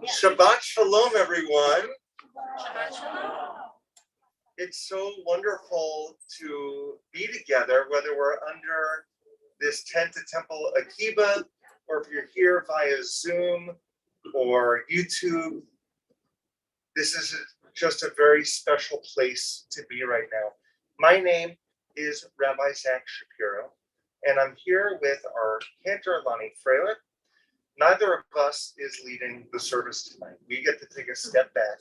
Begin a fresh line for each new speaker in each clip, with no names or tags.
Shabbat Shalom, everyone.
Shabbat Shalom.
It's so wonderful to be together, whether we're under this tent at Temple Akiba, or if you're here via Zoom or YouTube. This is just a very special place to be right now. My name is Rabbi Zach Shapiro, and I'm here with our cantor, Lonnie Freilich. Neither of us is leading the service tonight. We get to take a step back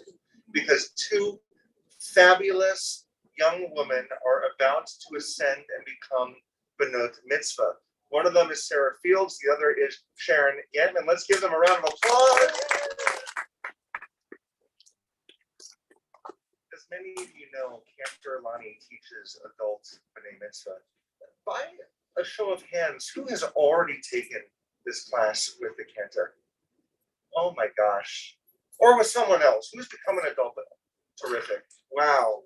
because two fabulous young women are about to ascend and become Benot Mitzvah. One of them is Sarah Fields, the other is Sharon Yentman. Let's give them a round of applause. As many of you know, Cantor Lonnie teaches adult B'nai Mitzvah. By a show of hands, who has already taken this class with the cantor? Oh my gosh. Or with someone else. Who's become an adult? Terrific. Wow.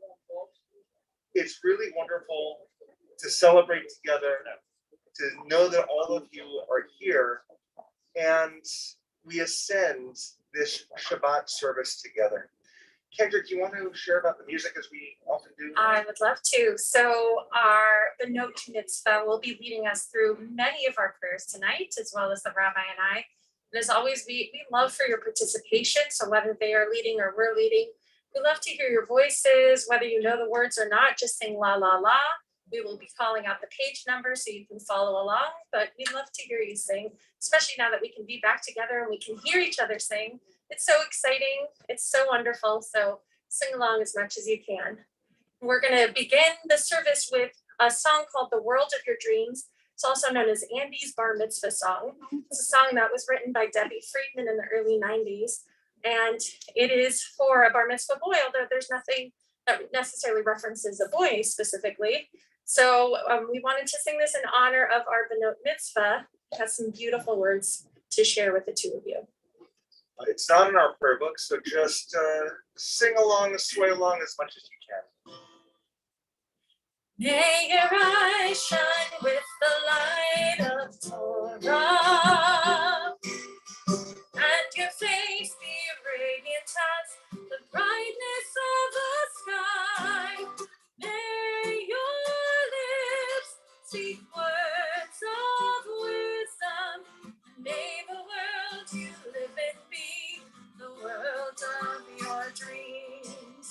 It's really wonderful to celebrate together, to know that all of you are here, and we ascend this Shabbat service together. Kendra, do you want to share about the music as we often do?
I would love to. So our Benot Mitzvah will be leading us through many of our prayers tonight, as well as the rabbi and I. And as always, we love for your participation. So whether they are leading or we're leading, we love to hear your voices, whether you know the words or not, just sing la, la, la. We will be calling out the page number so you can follow along, but we'd love to hear you sing, especially now that we can be back together and we can hear each other sing. It's so exciting. It's so wonderful. So sing along as much as you can. We're going to begin the service with a song called The World of Your Dreams. It's also known as Andy's Bar Mitzvah song. It's a song that was written by Debbie Friedman in the early 90s. And it is for a bar mitzvah boy, although there's nothing that necessarily references a boy specifically. So we wanted to sing this in honor of our Benot Mitzvah. It has some beautiful words to share with the two of you.
It's not in our prayer book, so just sing along, sway along as much as you
can. May your eyes shine with the light of Torah, and your face be radiant as the brightness of the sky. May your lips speak words of wisdom, and may the world you live in be the world of your dreams.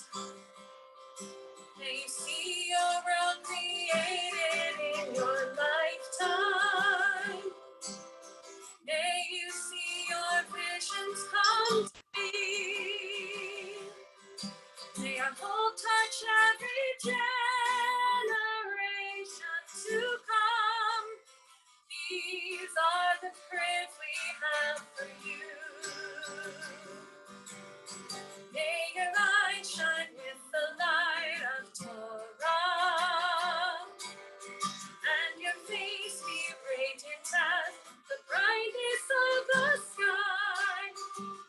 May you see your world created in your lifetime. May you see your visions come to be. May our hope touch every generation to come. These are the prayers we have for you. May your eyes shine with the light of Torah, and your face be radiant as the brightness of the sky.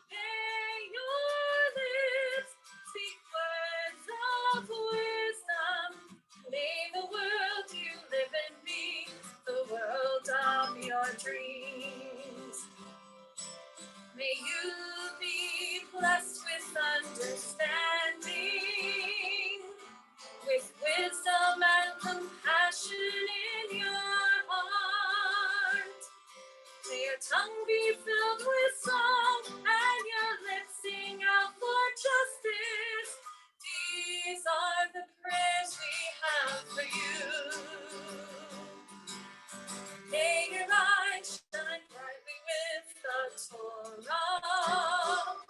May your lips speak words of wisdom. May the world you live in be the world of your dreams. May you be blessed with understanding, with wisdom and compassion in your heart. May your tongue be filled with song and your lips sing out for justice. These are the prayers we have for you. May your eyes shine brightly with the Torah,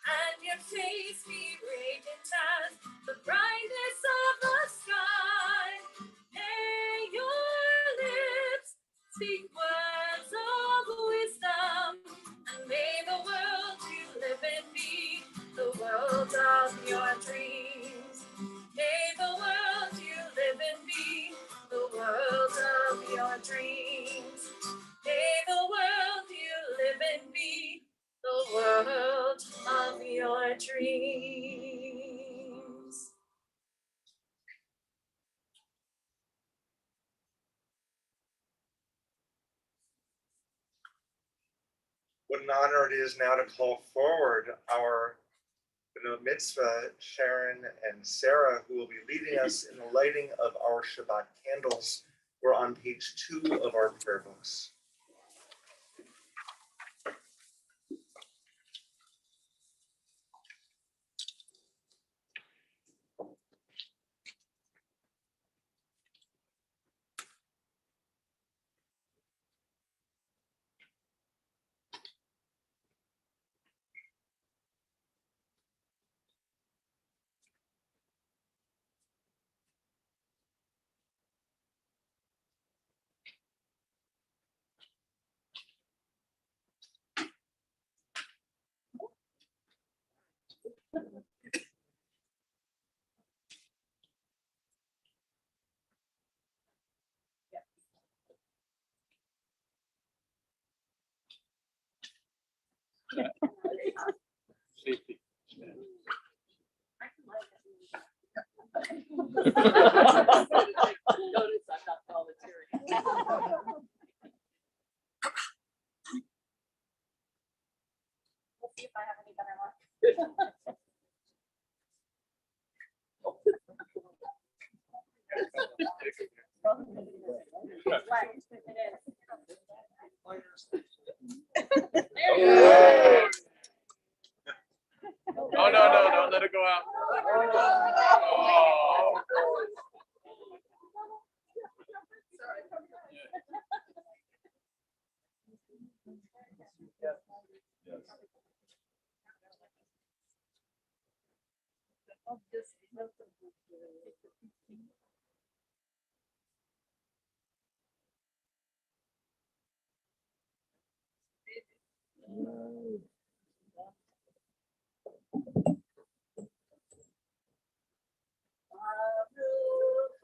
and your face be radiant as the brightness of the sky. May your lips speak words of wisdom, and may the world you live in be the world of your dreams. May the world you live in be the world of your dreams. May the world you live in be the world of your dreams.
What an honor it is now to call forward our B'nai Mitzvah, Sharon and Sarah, who will be leading us in the lighting of our Shabbat candles. We're on page 2 of our prayer books.
Safety.
Notice I'm not volunteering.
We'll see if I have any better luck. Right, it is. There you go.
No, don't let it go out. Oh.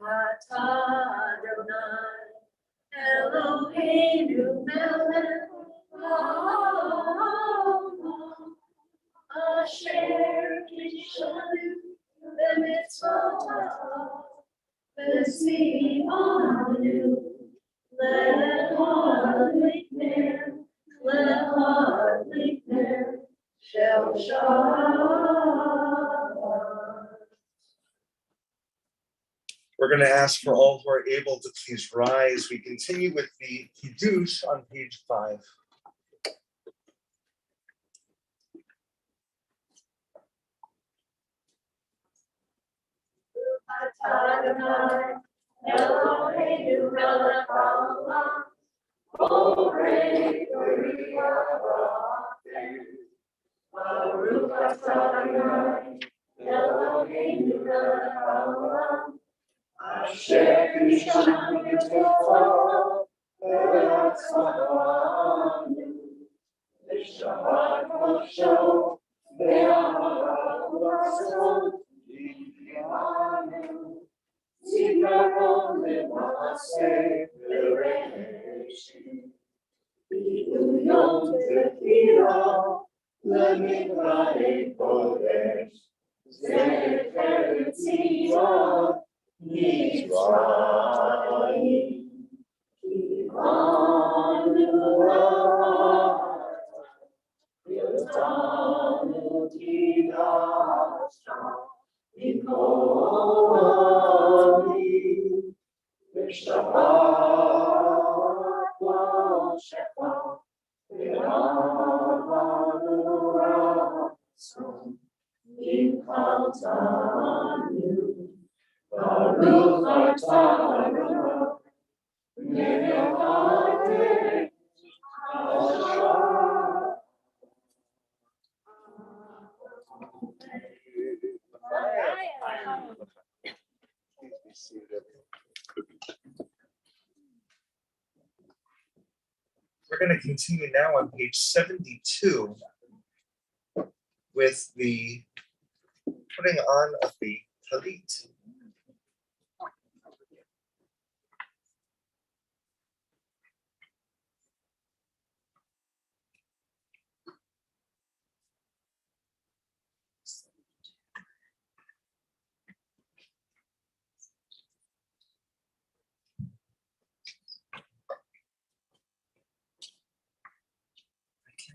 Baruch atah Adonai, Eloheinu melech haolam, asher kishanu b'mitzvotav, v'tzivanu lehar likner shel Shabbat.
We're going to ask for all who are able to please rise. We continue with the Kiddush on page 5.
Adonai, Eloheinu melech haolam, borei b'riah. Baruch atah Adonai, Eloheinu melech haolam, asher kishanu b'mitzvotav, v'tzivanu l'shabbat kosho, ve'aharat l'ratzon, v'imanu zikaron le'maaseh bereshit. Bi'u yom tefillah le'mikra'ei kodesh, zecher tzion Mitzrayim. Kivanu Yotanu Tidasha Mikoli V'Shabbat V'Shefa V'Avanu Ratzon V'Chaltanu Baruch atah Adonai melech ha'adeh ha'asher.
We're going to continue now on page 72 with the putting on of the talit.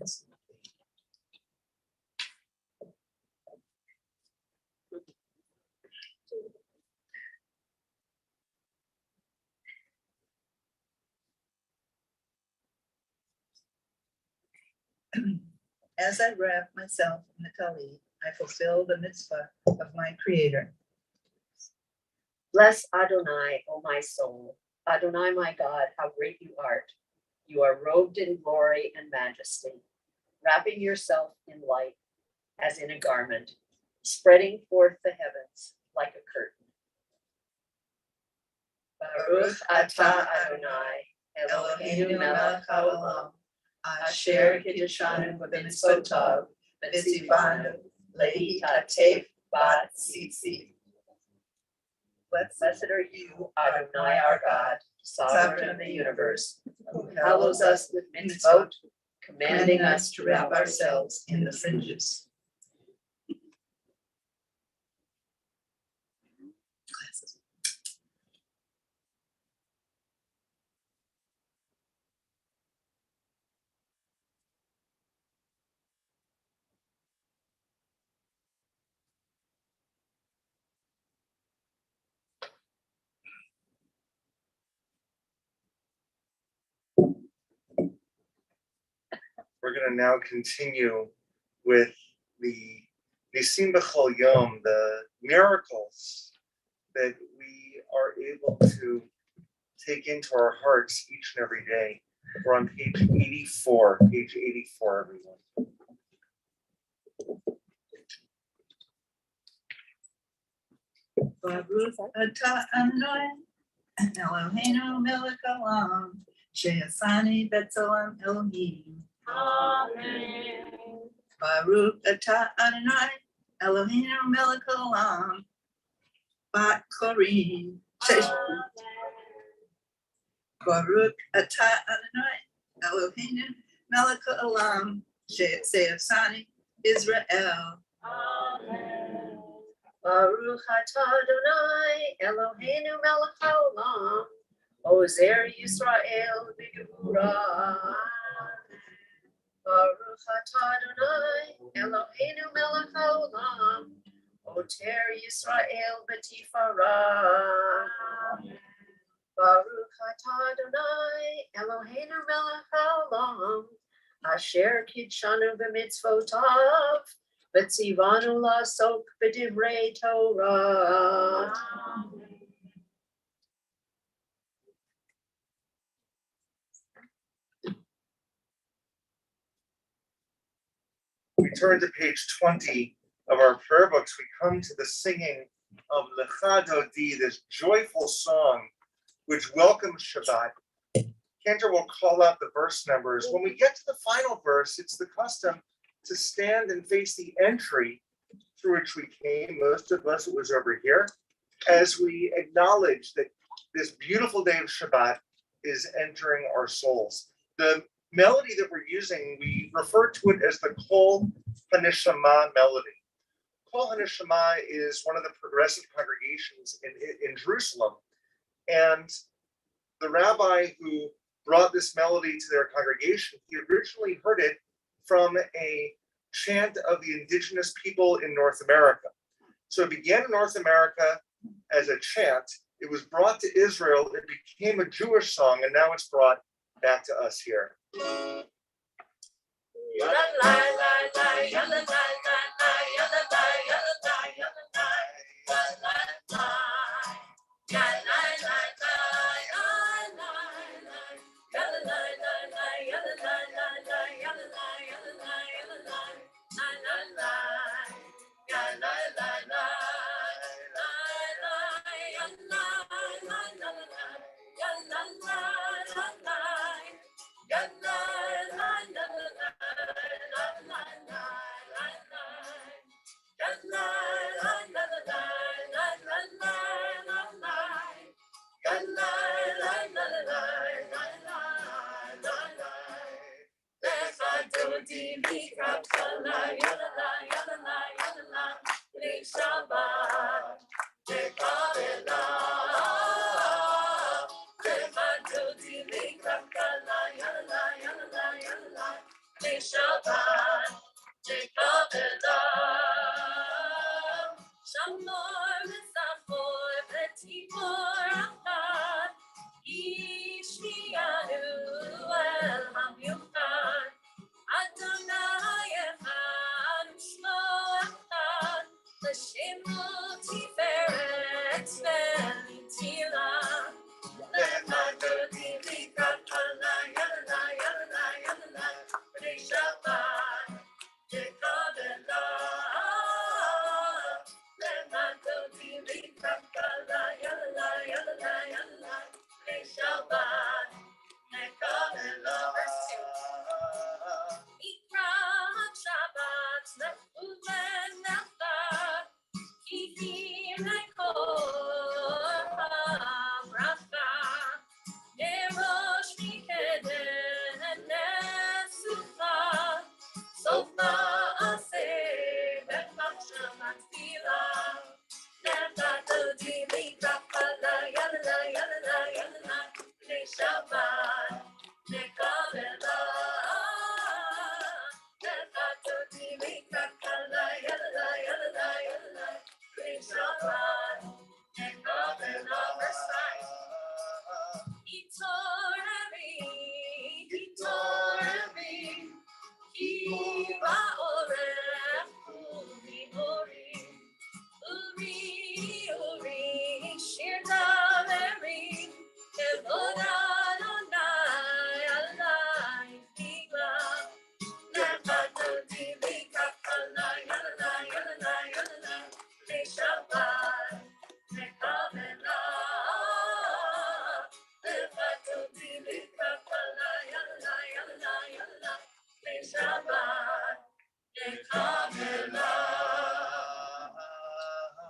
As I wrap myself in the talit, I fulfill the mitzvah of my Creator.
Bless Adonai, O my soul. Adonai, my God, how great you art. You are robed in glory and majesty, wrapping yourself in light as in a garment, spreading forth the heavens like a curtain. Baruch atah Adonai, Eloheinu melech haolam, asher kiddushanu b'mitzvotav, v'tzivanu lehitatef bat tzitzit. Blessed are you, Adonai our God, sovereign of the universe, who hallows us with mitzvot, commanding us to wrap ourselves in the fringes.
We're going to now continue with the Nisim B'chol Yom, the miracles that we are able to take into our hearts each and every day. We're on page 84, everyone.
Baruch atah Adonai, Eloheinu melech haolam, she'asani b'tzelem Elohim.
Amen.
Baruch atah Adonai, Eloheinu melech haolam, bat korim. Baruch atah Adonai, Eloheinu melech haolam, she'asani Israel.
Amen.
Baruch atah Adonai, Eloheinu melech haolam, Ozer Yisrael b'gevura. Baruch atah Adonai, Eloheinu melech haolam, Oter Yisrael b'tifara. Baruch atah Adonai, Eloheinu melech haolam, Asher kidshanu b'mitzvotav, v'tzivanu la'asok b'divrei Torah.
We turn to page 20 of our prayer books. We come to the singing of Lecha Dodi, this joyful song which welcomes Shabbat. Cantor will call out the verse numbers. When we get to the final verse, it's the custom to stand and face the entry through which we came. Most of us, it was over here, as we acknowledge that this beautiful day of Shabbat is entering our souls. The melody that we're using, we refer to it as the Kol HaNeshama melody. Kol HaNeshama is one of the progressive congregations in Jerusalem. And the rabbi who brought this melody to their congregation, he originally heard it from a chant of the indigenous people in North America. So it began in North America as a chant. It was brought to Israel. It became a Jewish song, and now it's brought back to us here.
Shabbat.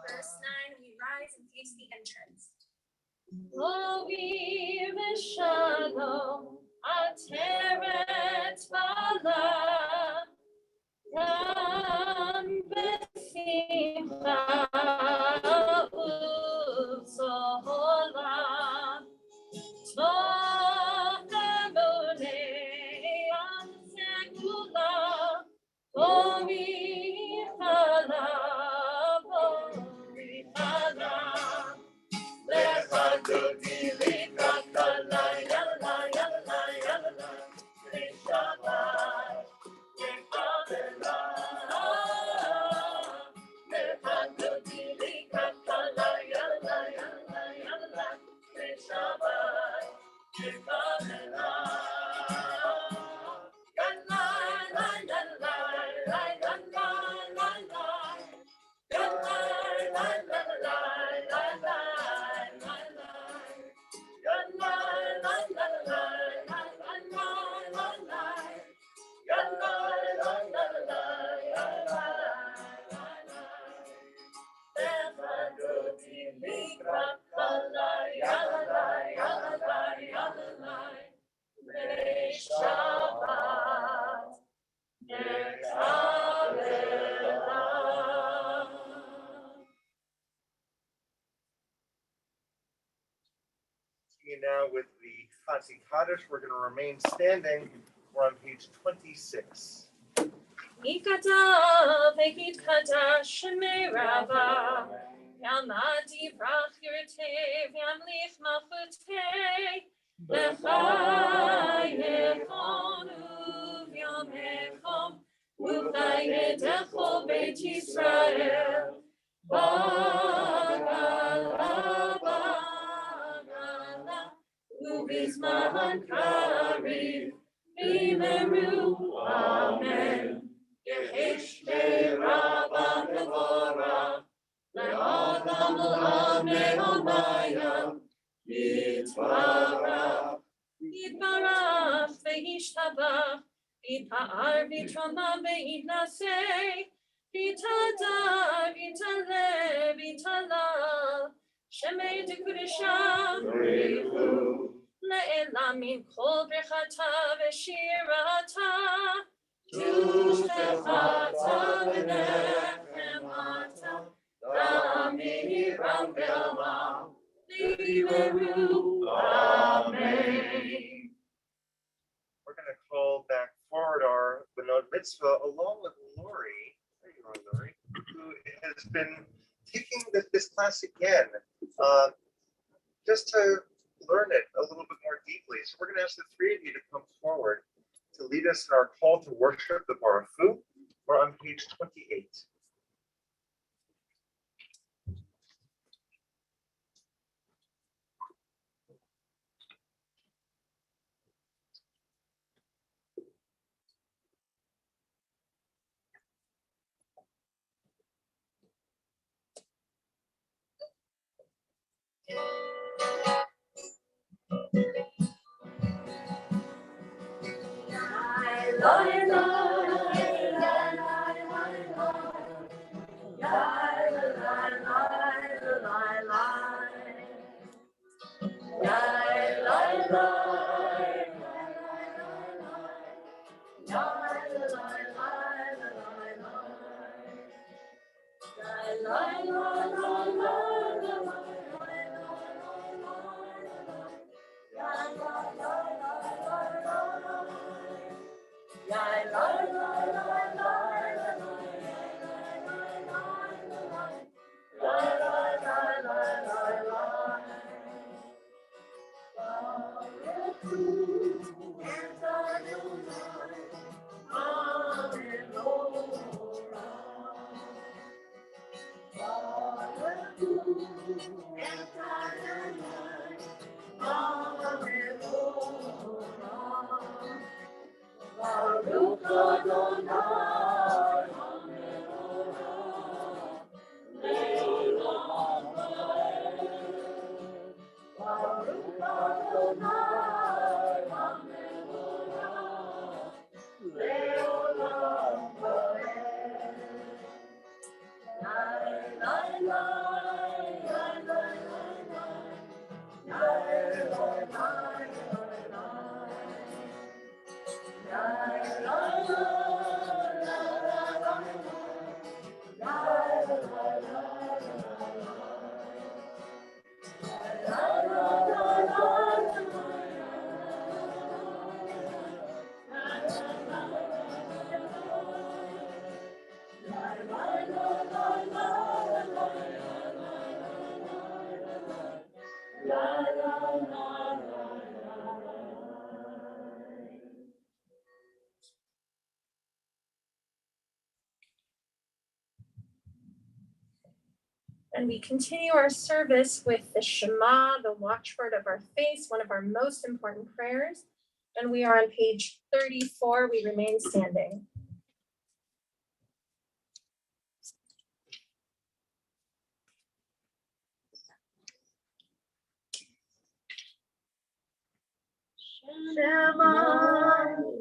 Verse 9, we rise and face the entrance. Lovi v'shalom, ateret bala, dan b'simcha u'zola, tov emunei amzekula, lovi chala, lovi chala.
Now with the Chatzi Kaddish, we're going to remain standing. We're on page 26.
Ikata v'ikata shemei rava, yamadi brach yirtei v'yamlich malchutei, v'chayechon u'v'yamechom, u'chayedecho beit Yisrael, bagala, bagala, u'bizman kariv, v'meru, amen. Yeheshte Rabba Devora, Le'olam L'Amei Omaya, Yitbarach, Yitbarach ve'yishtabach, Yitpa'ar v'yitrama ve'yitnaseh, Yitadar v'yitaleh v'yitalal, Shemei Dekudesha, Le'elam min kol brechata ve'shirata, Tushbechata v'nechemata, Damiram Belma, Liberu, Amen.
We're going to call back forward our Benot Mitzvah along with Lori. There you are, Lori, who has been taking this class again, just to learn it a little bit more deeply. So we're going to ask the three of you to come forward to lead us in our call to worship the Baruchu. We're on page 28.
La And we continue our service with the Shema, the watchword of our faith, one of our most important prayers. And we are on page 34. We remain standing.
Shema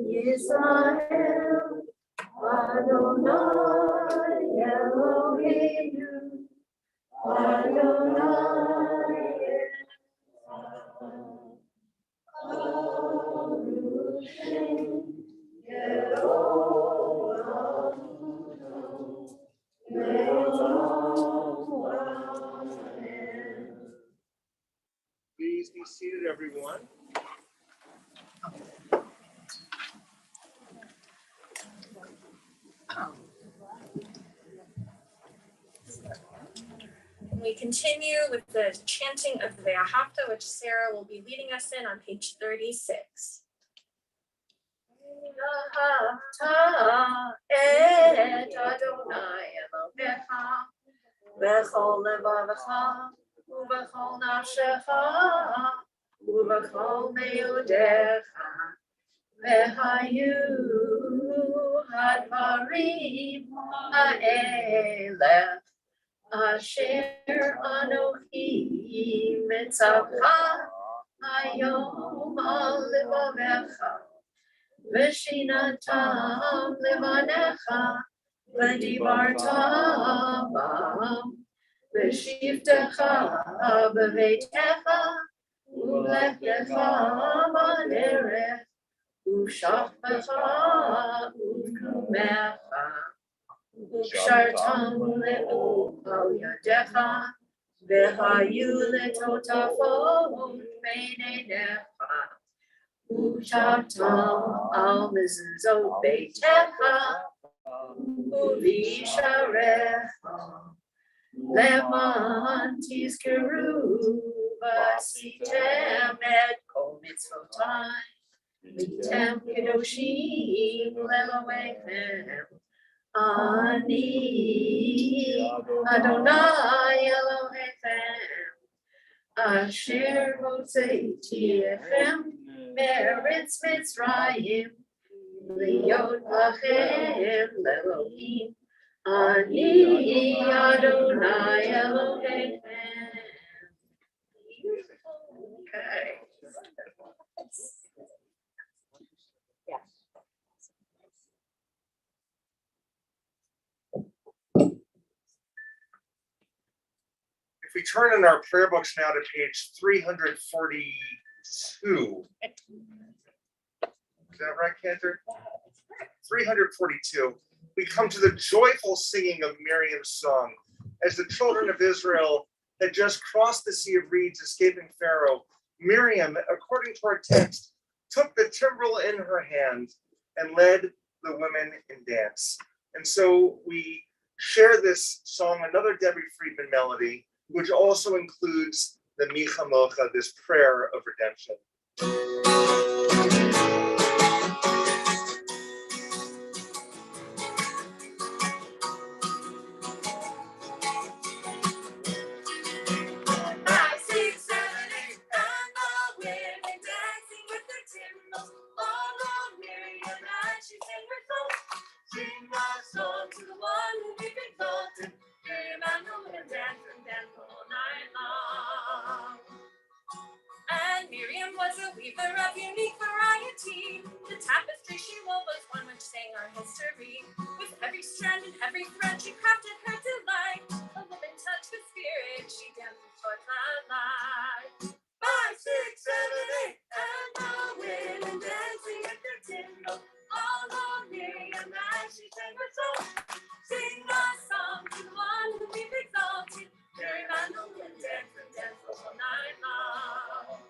Yisrael, Adonai Eloheinu, Adonai
Please be seated, everyone.
We continue with the chanting of the Ahafta, which Sarah will be leading us in on page 36.
et Adonai Elohecha, v'chol levavecha, u'v'chol nafshecha, u'v'chol meudecha, v'hayu hadvarim ha'elech, asher anochi mitzavcha hayom al levavecha, v'shinatam levanecha, v'dibarta bam, v'shivtecha b'veitecha, u'lechecha b'derech, u'shachmecha u'kumecha, u'kshartam le'u al yadecha, v'hayu letotafot b'neinecha, u'shatam al mezuzot beitecha, u'visharecha, leman tizkeru v'asitem et kol mitzvotai, v'tem kedoshim le'loechem, ani Adonai Elohechem, asher hotzeiti echem me'eretz Mitzrayim, liot lachem le'elohim, ani Adonai Elohechem. Okay.
If we turn in our prayer books now to page 342. Is that right, Cantor? 342. We come to the joyful singing of Miriam's song. As the children of Israel had just crossed the Sea of Reeds, escaping Pharaoh, Miriam, according to our text, took the timbrel in her hand and led the women in dance. And so we share this song, another Debbie Friedman melody, which also includes the Micha Mocha, this prayer of redemption.
Five, six, seven, eight, and the women dancing with their timbrels. All of Miriam and she sang her song. Sing a song to the one who we've exalted. Miriam and the women dance and dance all night long. And Miriam was a weaver of unique variety. The tapestry she wove was one which sang our history. With every strand and every thread she crafted her delight. A woman touched with spirit, she dances towards the light. 5, 6, 7, 8, and the women dancing with their timbrels. All on Miriam as she sang her song. Sing a song to the one who we've exalted. Miriam and the women dance and dance all night long.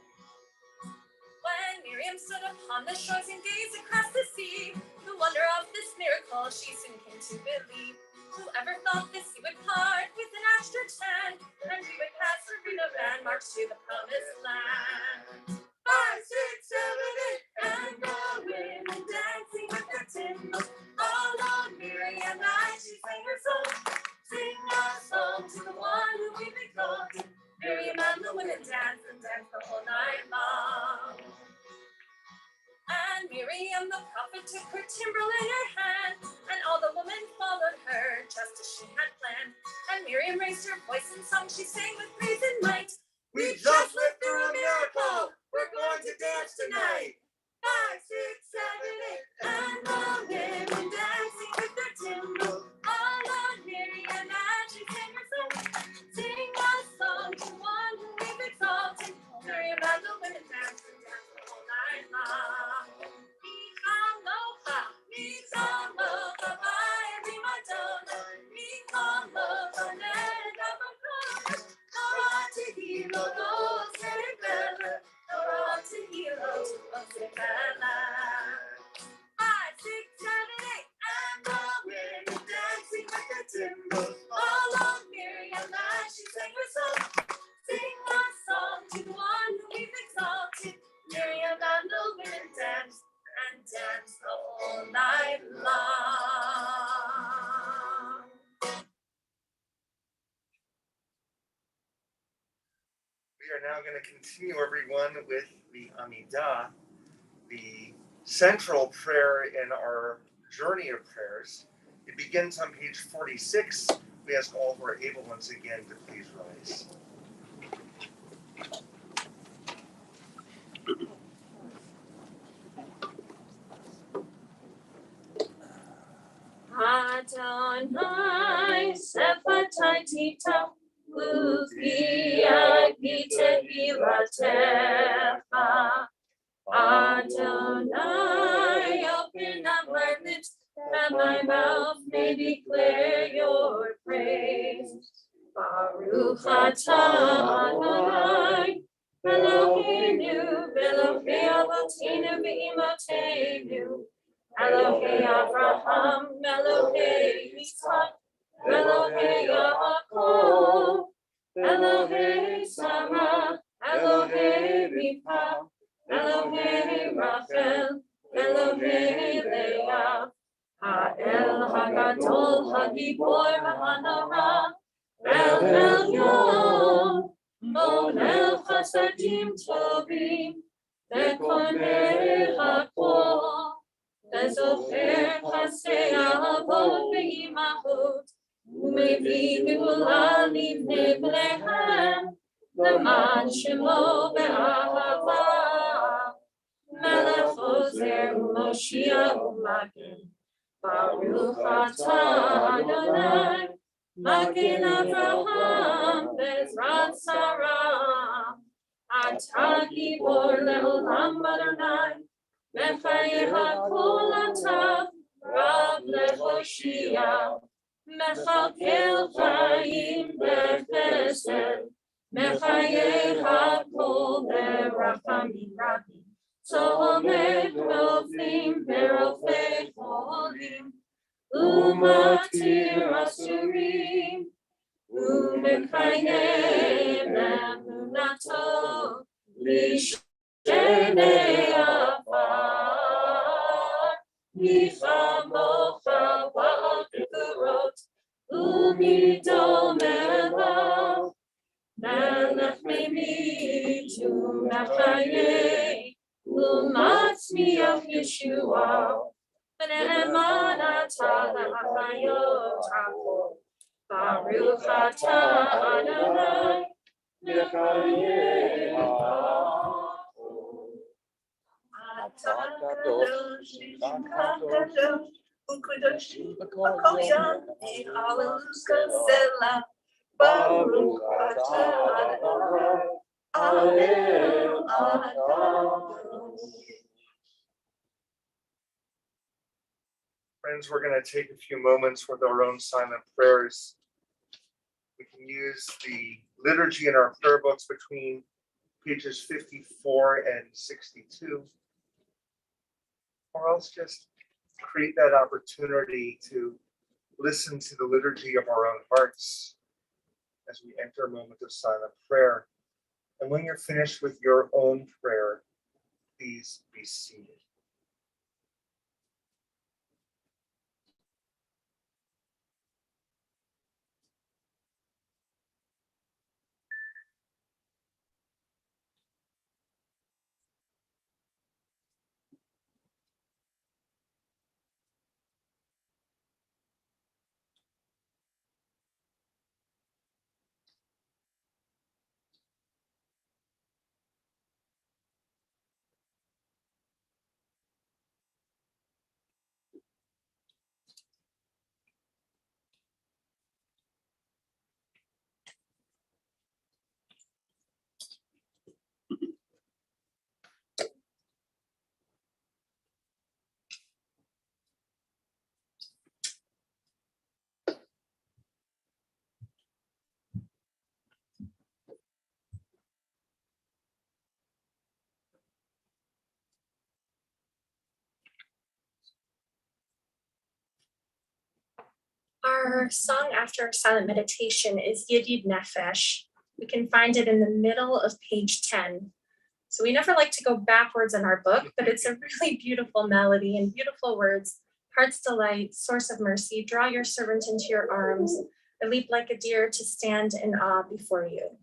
When Miriam stood upon the shores and gazed across the sea, the wonder of this miracle she soon came to believe. Whoever thought the sea would part with an extra chant, and we would pass the freedom and march to the promised land. 5, 6, 7, 8, and the women dancing with their timbrels. All on Miriam as she sang her song. Sing a song to the one who we've exalted. Miriam and the women dance and dance the whole night long. And Miriam the prophet took her timbrel in her hand, and all the women followed her just as she had planned. And Miriam raised her voice in song, she sang with praise and might. We just lived through a miracle, we're going to dance tonight. 5, 6, 7, 8, and the women dancing with their timbrels. All on Miriam and she sang her song. Sing a song to one who we've exalted. Miriam and the women dance and dance all night long. Aloha, aloha, every Madonna. Aloha, Nora to hilo, Cerebella. Nora to hilo, Cerebella. 5, 6, 7, 8, and the women dancing with their timbrels. All on Miriam as she sang her song. Sing a song to the one who we've exalted. Miriam and the women dance and dance the whole night long.
We are now going to continue, everyone, with the Amidah, the central prayer in our journey of prayers. It begins on page 46. We ask all who are able once again to please rise.
Adonai, Sephatitita, Uvia, Gita, Ilatecha. Adonai, open up my lips, that my mouth may declare your praise. Baruch atah Adonai, Eloheinu, Elohei Avotinu v'imotenu, Elohei Avraham, Elohei Yitzchak, Elohei Yaakov, Elohei Sarah, Elohei Rivka, Elohei Rachel, Elohei Leah, Ha'el Hagadol Hagibor Ha'anara, El Elyon, Monel Chasadim Tovim, Vekonei Hakol, Vezocher Chasei Avot Ve'imahot, Umevi Geula Livnei Bneihem, Leman Shemo Be'ahava, Melech Ozer U'Moshiach U'Magen, Baruch atah Adonai, Magen Avraham Bezrat Sarah, Atah Gibor Le'olam Adonai, Mechaye HaKol Atah, Rav Le'Hoshia, Mechakel Chaim B'Chesed, Mechaye HaKol B'Rachamim Rabim, Tzolmei Rofim V'Rofei Cholim, Umatir Asurim, Umekayem Emunato, Lishenei afar, michamocha va'afikurot, umidomecha, melech meimitu mechaye, umatzmiach Yeshua, v'ne'eman atah la'achayot hakol. Baruch atah Adonai, Mechayeh atah kadosh,
kadosh, ukadosh, kol yom, hallelujah, selah. Baruch atah Adonai, Alel Adonai.
Friends, we're going to take a few moments with our own silent prayers. We can use the liturgy in our prayer books between pages 54 and 62, or else just create that opportunity to listen to the liturgy of our own hearts as we enter a moment of silent prayer. And when you're finished with your own prayer, please be seated.
Our song after silent meditation is Yedid Nefesh. We can find it in the middle of page 10. So we never like to go backwards in our book, but it's a really beautiful melody and beautiful words. Heart's delight, source of mercy, draw your servant into your arms. I leap like a deer to stand in awe before you.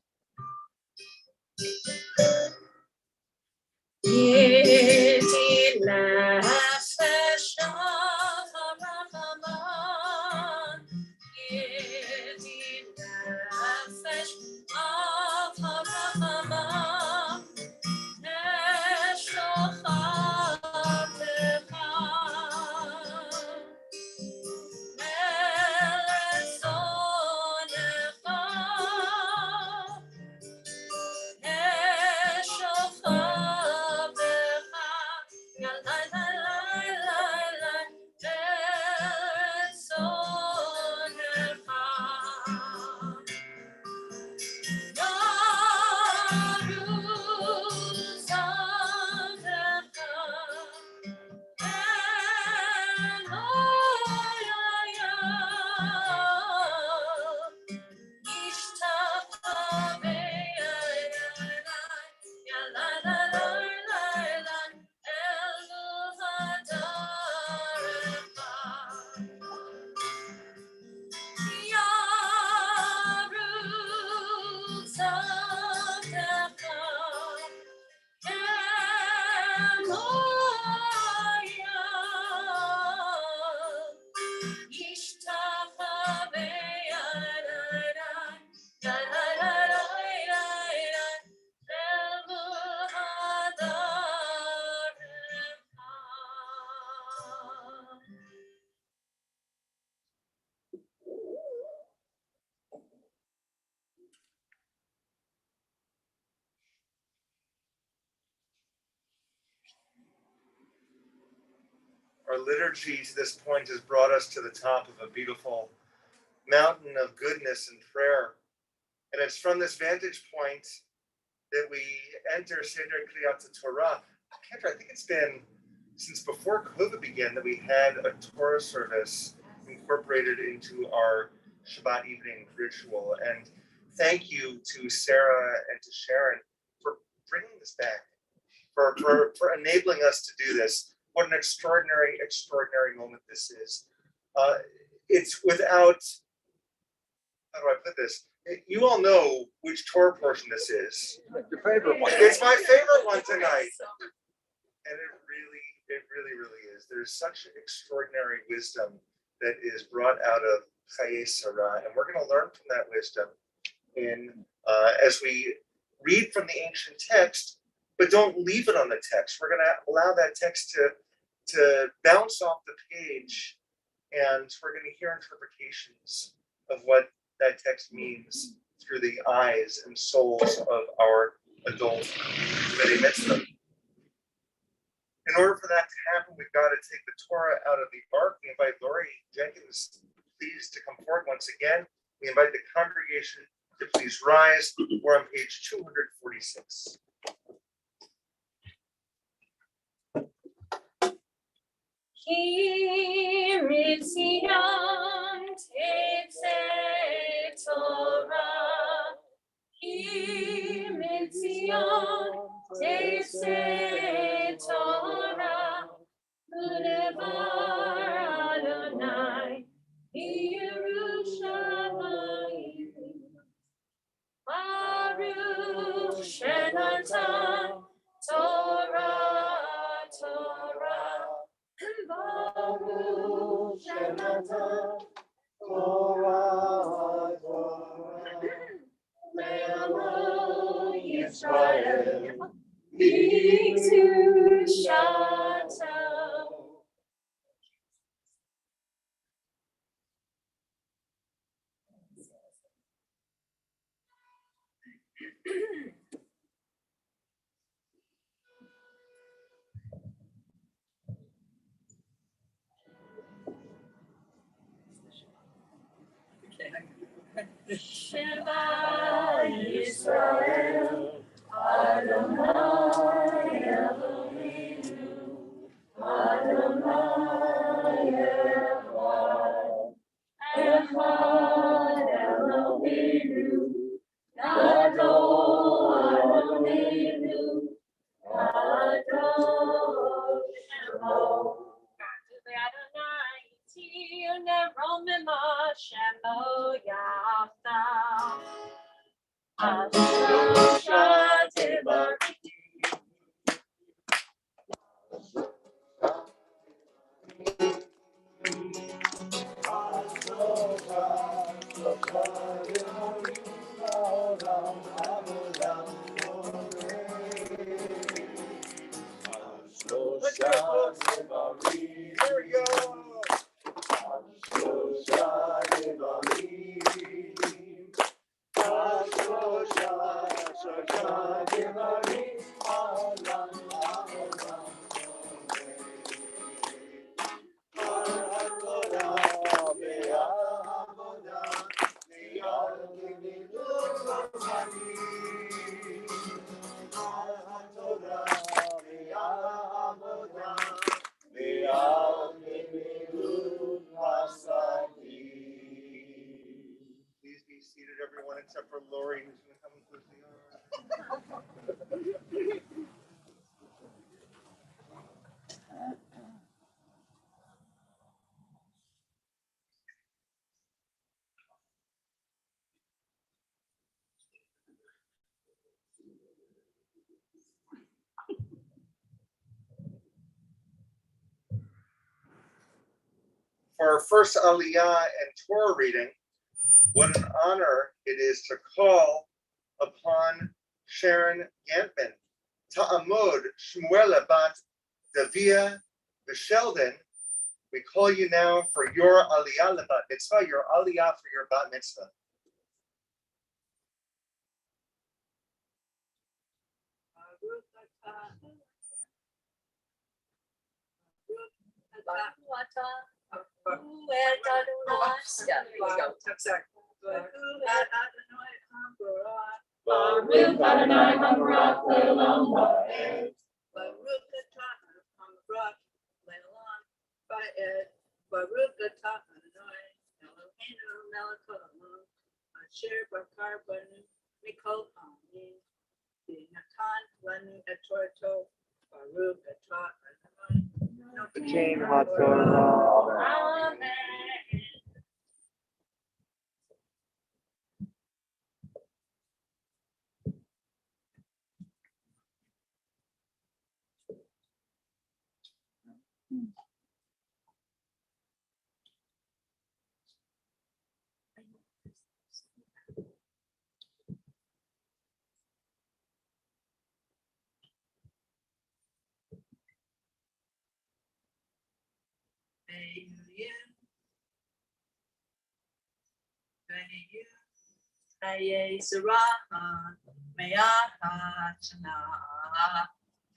Yedid Nefesh Yedid nefesh av harahama, neshochatecha, melezonecha, neshochatecha, yalai lai lai lai lai, melezonecha.
Our liturgy to this point has brought us to the top of a beautiful mountain of goodness and prayer. And it's from this vantage point that we enter Seder Kriyat Torah. Kendra, I think it's been since before COVID began that we had a Torah service incorporated into our Shabbat evening ritual. And thank you to Sarah and to Sharon for bringing this back, for enabling us to do this. What an extraordinary, extraordinary moment this is. It's without, how do I put this? You all know which Torah portion this is.
Your favorite one.
It's my favorite one tonight. And it really is. There's such extraordinary wisdom that is brought out of Chayei Sarah, and we're going to learn from that wisdom as we read from the ancient text, but don't leave it on the text. We're going to allow that text to bounce off the page, and we're going to hear interpretations of what that text means through the eyes and souls of our adult B'nai Mitzvah. In order for that to happen, we've got to take the Torah out of the ark. We invite Lori Jenkins, please, to come forward once again. We invite the congregation to please rise. We're on page 246.
Ki mitzion tetzeh Torah, Ki mitzion tetzeh Torah, Udevar Adonai, Yerushalayim. Baruch Shenatan Torah, Torah. Baruch Shenatan Torah, Torah. Le'amo Yisrael, B'Kedushato. Shema Yisrael, Adonai Eloheinu, Adonai Echad, Echad Eloheinu, Gadol Adonai, Gadol Shemo. Adonai Tirne Romima Shemo Yachdav. Asher Tibarti.
Here we go. Please be seated, everyone, except for Lori, who's going to come and push the For our first Aliyah and Torah reading, what an honor it is to call upon Sharon Gantman, Ta'amod Shmuela Bat Davia Sheldon. We call you now for your Aliyah Bat Mitzvah, your Aliyah for your Bat Mitzvah.
Yeah, here we go.
Baruch Adonai Hamrach Le'olam Va'ed.
Baruch atah Hamrach Le'olam Va'ed. Baruch atah Adonai Eloheinu melech haolam asher bakar banu mikol ha'amim v'natan lanu et Torato Baruch atah Adonai.
Chain HaTorah.
Amen.
Aye Saraha, Mayaha, Chana,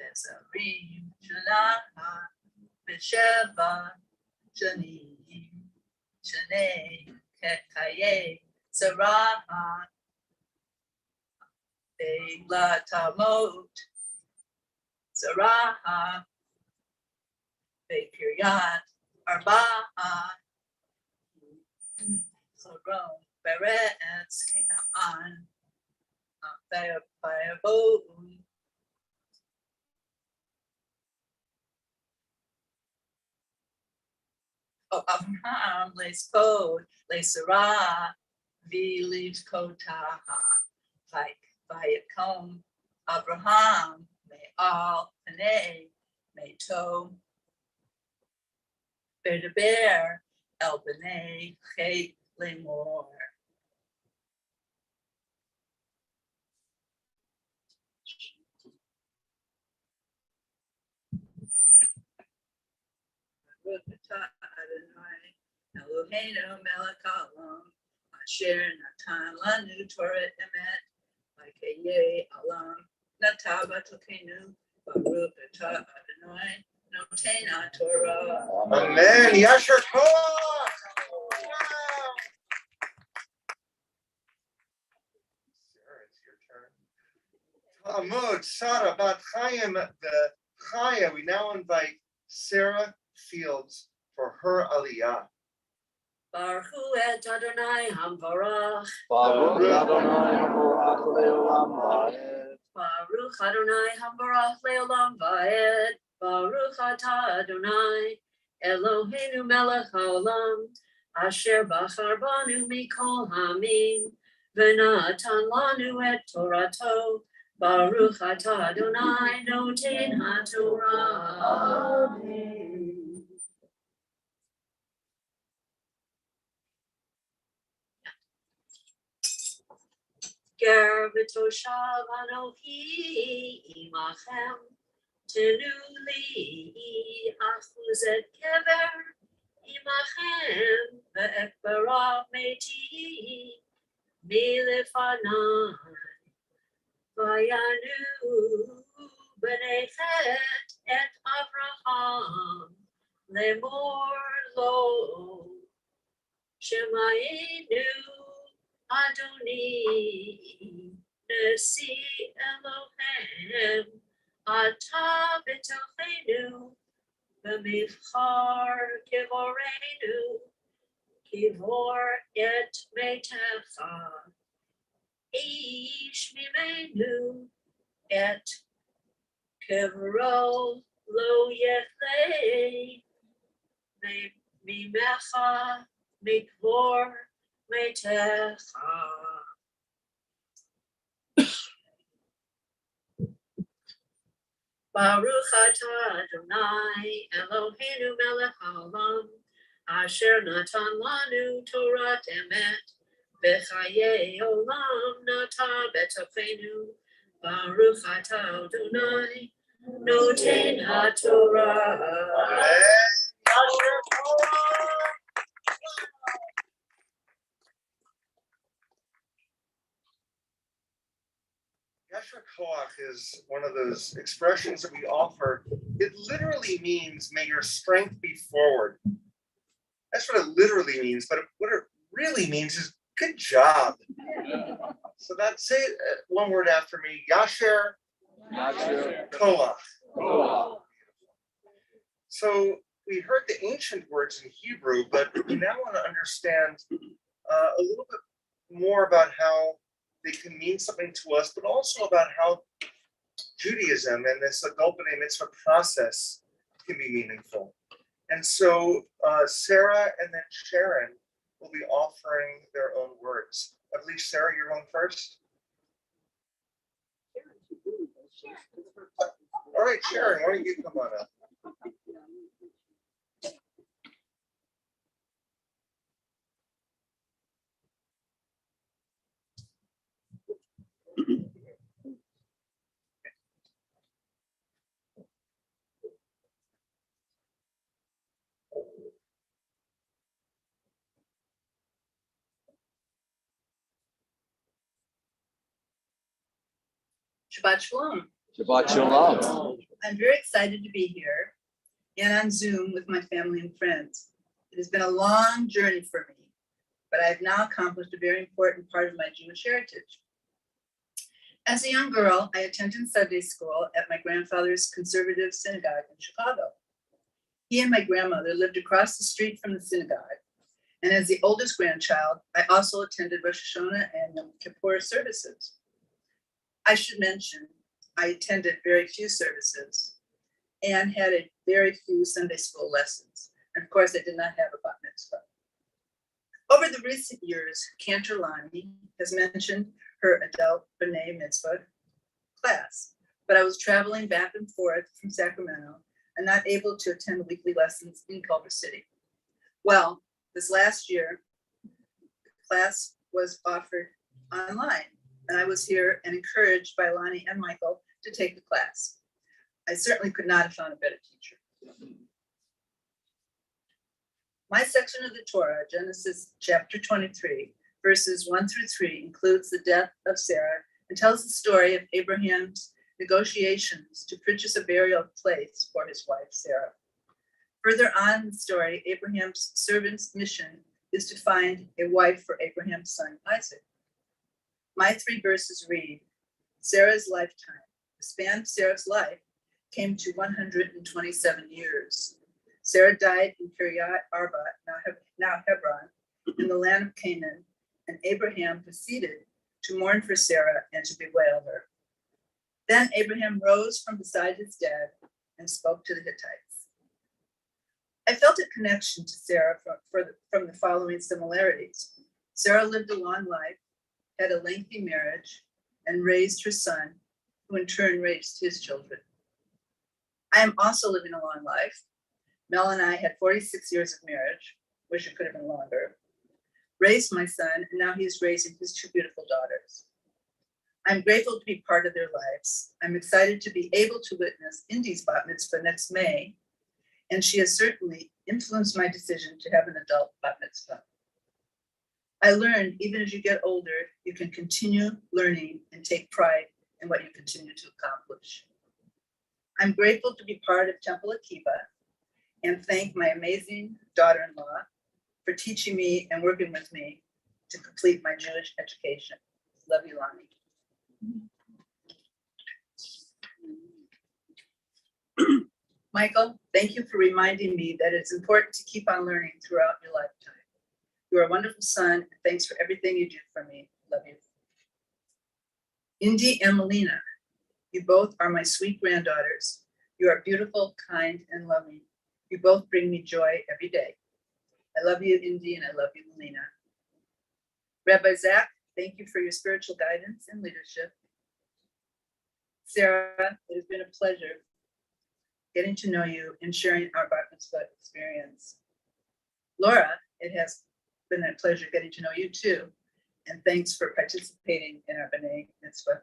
Besarim, Shalaha, Besheva, Janim, Shane, Kekaye, Saraha, Begla Tamot, Saraha, Bekiryat, Arbaha, Chagron, Beretz, Canaan, Bayabo, oh, Abraham, Les Pod, Les Sarah, Viliv Kotaha, Vayakom, Abraham, Me'al, Panei, Me'to, Bedaber, El B'nai, Chet, Lemor. Adonai, Eloheinu melech haolam, asher natan lanu Torah emet, v'kayei alam, natav atokenu, baruch atah Adonai, noten haTorah.
Amen. Yasher Koach. Sarah, it's your turn. Talmud, Sarah, Bat Chaim, the Chaya. We now invite Sarah Fields for her aliyah.
Baruch et Adonai Hamvarach.
Baruch Adonai Haborach Leolam Vaed.
Baruch Adonai Hamvarach Leolam Vaed. Baruch atah Adonai Eloheinu melech haolam, asher bachar banu mikol hamim, v'natan lanu et Torato. Baruch atah Adonai noten haTorah. Amen. Ger v'toshav Anohi imachem, tenu li achuzet kever imachem, ve'ekbara meti milefanai, vayanu b'nei Chet et Avraham lemor lo Shemayinu Adoni Nesi Elohem Ata B'tochenu B'mivchar Kivorenu Kivor et Metecha Ish Mimenu et Kivro Lo Yechlei Mimecha Mikvor Metecha. Baruch atah Adonai Eloheinu melech haolam, asher natan lanu Torah emet, v'chayei olam nata b'tochenu. Baruch atah Adonai noten haTorah.
Yasher Koach is one of those expressions that we offer. It literally means, may your strength be forward. That's what it literally means, but what it really means is good job. So that's, say it one word after me, Yasher Koach. So we heard the ancient words in Hebrew, but we now want to understand a little bit more about how they can mean something to us, but also about how Judaism and this adult b'nai mitzvah process can be meaningful. And so Sarah and then Sharon will be offering their own words. I believe, Sarah, you're going first. All right, Sharon, why don't you come on up?
Shabbat Shalom.
Shabbat Shalom.
I'm very excited to be here and on Zoom with my family and friends. It has been a long journey for me, but I have now accomplished a very important part of my Jewish heritage. As a young girl, I attended Sunday school at my grandfather's conservative synagogue in Chicago. He and my grandmother lived across the street from the synagogue, and as the oldest grandchild, I also attended Rosh Hashanah and Yom Kippur services. I should mention, I attended very few services and had a very few Sunday school lessons. And of course, I did not have a bat mitzvah. Over the recent years, Cantor Lonnie has mentioned her adult b'nai mitzvah class, but I was traveling back and forth from Sacramento and not able to attend weekly lessons in Culver City. Well, this last year, the class was offered online, and I was here and encouraged by Lonnie and Michael to take the class. I certainly could not have found a better teacher. My section of the Torah, Genesis chapter 23, verses 1 through 3, includes the death of Sarah and tells the story of Abraham's negotiations to purchase a burial place for his wife, Sarah. Further on in the story, Abraham's servant's mission is to find a wife for Abraham's son, Isaac. My 3 verses read, Sarah's lifetime. The span of Sarah's life came to 127 years. Sarah died in Kiryat Arba, now Hebron, in the land of Canaan, and Abraham proceeded to mourn for Sarah and to bewail her. Then Abraham rose from beside his dead and spoke to the Hittites. I felt a connection to Sarah from the following similarities. Sarah lived a long life, had a lengthy marriage, and raised her son, who in turn raised his children. I am also living a long life. Mel and I had 46 years of marriage, wish it could have been longer, raised my son, and now he is raising his 2 beautiful daughters. I'm grateful to be part of their lives. I'm excited to be able to witness Indy's bat mitzvah next May, and she has certainly influenced my decision to have an adult bat mitzvah. I learned even as you get older, you can continue learning and take pride in what you continue to accomplish. I'm grateful to be part of Temple Akiba and thank my amazing daughter-in-law for teaching me and working with me to complete my Jewish education. Love you, Lonnie. Michael, thank you for reminding me that it's important to keep on learning throughout your lifetime. You are a wonderful son, and thanks for everything you do for me. Love you. Indy and Melina, you both are my sweet granddaughters. You are beautiful, kind, and loving. You both bring me joy every day. I love you, Indy, and I love you, Melina. Rabbi Zach, thank you for your spiritual guidance and leadership. Sarah, it has been a pleasure getting to know you and sharing our bat mitzvah experience. Laura, it has been a pleasure getting to know you too, and thanks for participating in our b'nai mitzvah.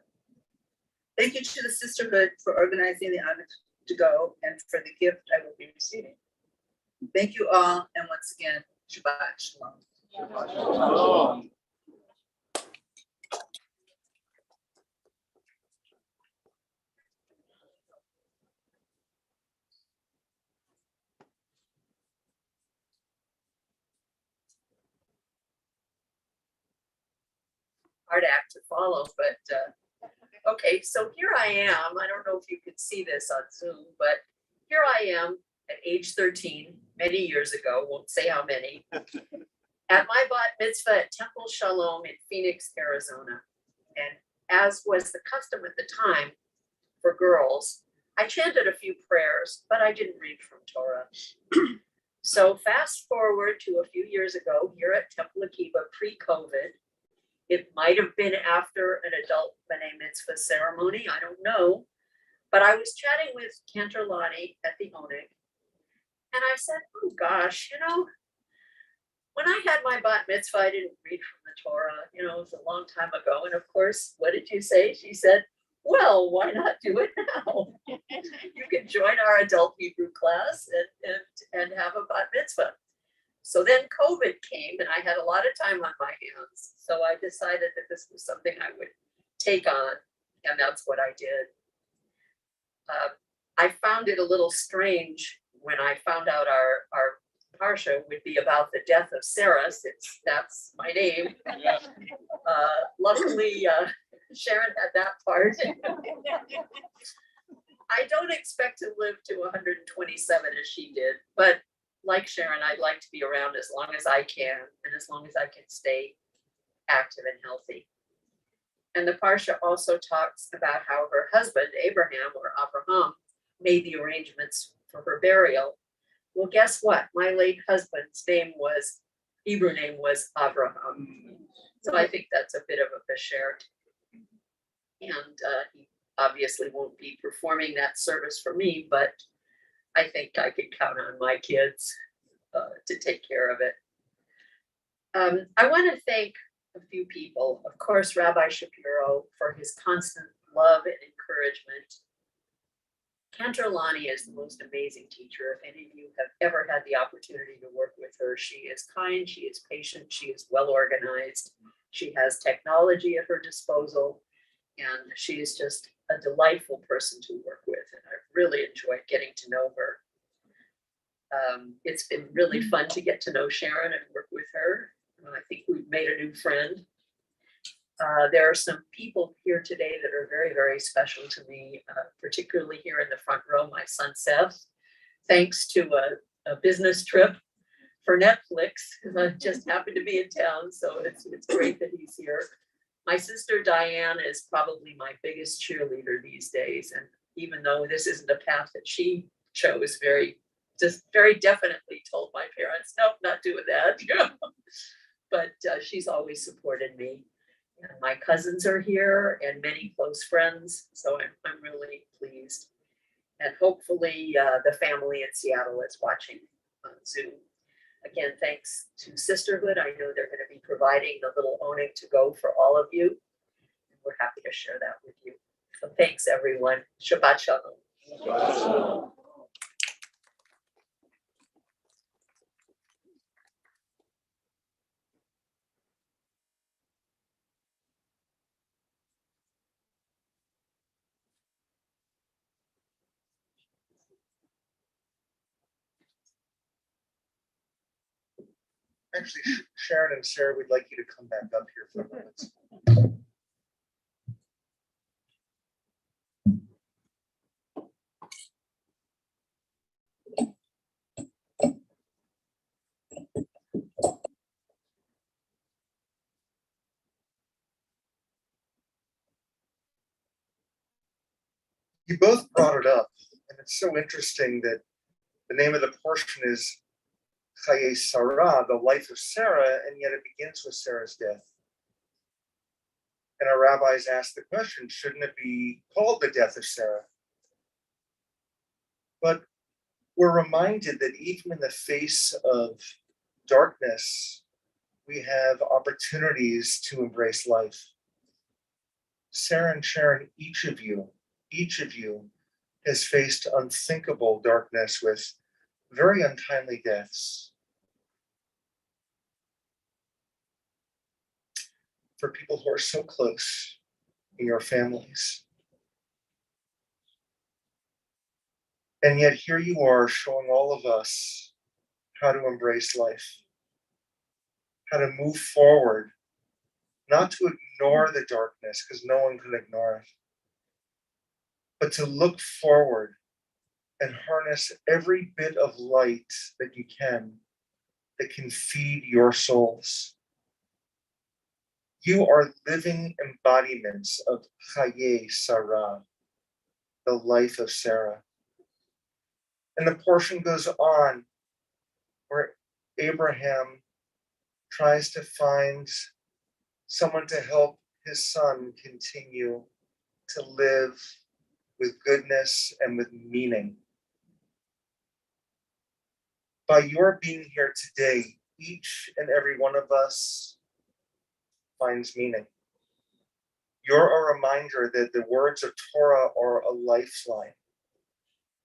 Thank you to the sisterhood for organizing the honor to go and for the gift I will be receiving. Thank you all, and once again, Shabbat Shalom.
Shabbat Shalom.
Hard act to follow, but okay, so here I am. I don't know if you could see this on Zoom, but here I am at age 13, many years ago, won't say how many, at my bat mitzvah at Temple Shalom in Phoenix, Arizona. And as was the custom at the time, for girls. I chanted a few prayers, but I didn't read from Torah. So fast forward to a few years ago here at Temple Akiba pre-COVID. It might have been after an adult B'nai Mitzvah ceremony, I don't know. But I was chatting with Cantor Lonnie at the Oneg, and I said, oh gosh, when I had my bat mitzvah, I didn't read from the Torah, it was a long time ago. And of course, what did you say? She said, well, why not do it now? You can join our adult Hebrew class and have a bat mitzvah. So then COVID came and I had a lot of time on my hands. So I decided that this was something I would take on, and that's what I did. I found it a little strange when I found out our Parsha would be about the death of Sarah, since that's my name.
Yeah.
Luckily, Sharon had that part. I don't expect to live to 127 as she did, but like Sharon, I'd like to be around as long as I can and as long as I can stay active and healthy. And the Parsha also talks about how her husband, Abraham or Abraham, made the arrangements for her burial. Well, guess what? My late husband's Hebrew name was Abraham. So I think that's a bit of a beshert. And he obviously won't be performing that service for me, but I think I could count on my kids to take care of it. I want to thank a few people. Of course, Rabbi Shapiro for his constant love and encouragement. Cantor Lonnie is the most amazing teacher. If any of you have ever had the opportunity to work with her, she is kind, she is patient, she is well organized. She has technology at her disposal, and she is just a delightful person to work with. And I've really enjoyed getting to know her. It's been really fun to get to know Sharon and work with her. I think we've made a new friend. There are some people here today that are very, very special to me, particularly here in the front row, my son Seth. Thanks to a business trip for Netflix, I just happened to be in town, so it's great that he's here. My sister Diane is probably my biggest cheerleader these days, and even though this isn't a path that she chose, very definitely told my parents, nope, not doing that. But she's always supported me. And my cousins are here and many close friends, so I'm really pleased. And hopefully the family in Seattle is watching on Zoom. Again, thanks to Sisterhood. I know they're going to be providing the little Oneg to go for all of you. And we're happy to share that with you. So thanks, everyone. Shabbat Shalom.
Shabbat Shalom.
Actually, Sharon and Sarah, we'd like you to come back up here for a moment. You both brought it up, and it's so interesting that the name of the portion is Chaye Sarah, the life of Sarah, and yet it begins with Sarah's death. And our rabbis asked the question, shouldn't it be called the death of Sarah? But we're reminded that even in the face of darkness, we have opportunities to embrace life. Sarah and Sharon, each of you has faced unthinkable darkness with very untimely deaths. For people who are so close in your families. And yet here you are showing all of us how to embrace life, how to move forward, not to ignore the darkness because no one can ignore it, but to look forward and harness every bit of light that you can that can feed your souls. You are living embodiments of Chaye Sarah. the life of Sarah. And the portion goes on where Abraham tries to find someone to help his son continue to live with goodness and with meaning. By your being here today, each and every one of us finds meaning. You're a reminder that the words of Torah are a lifeline,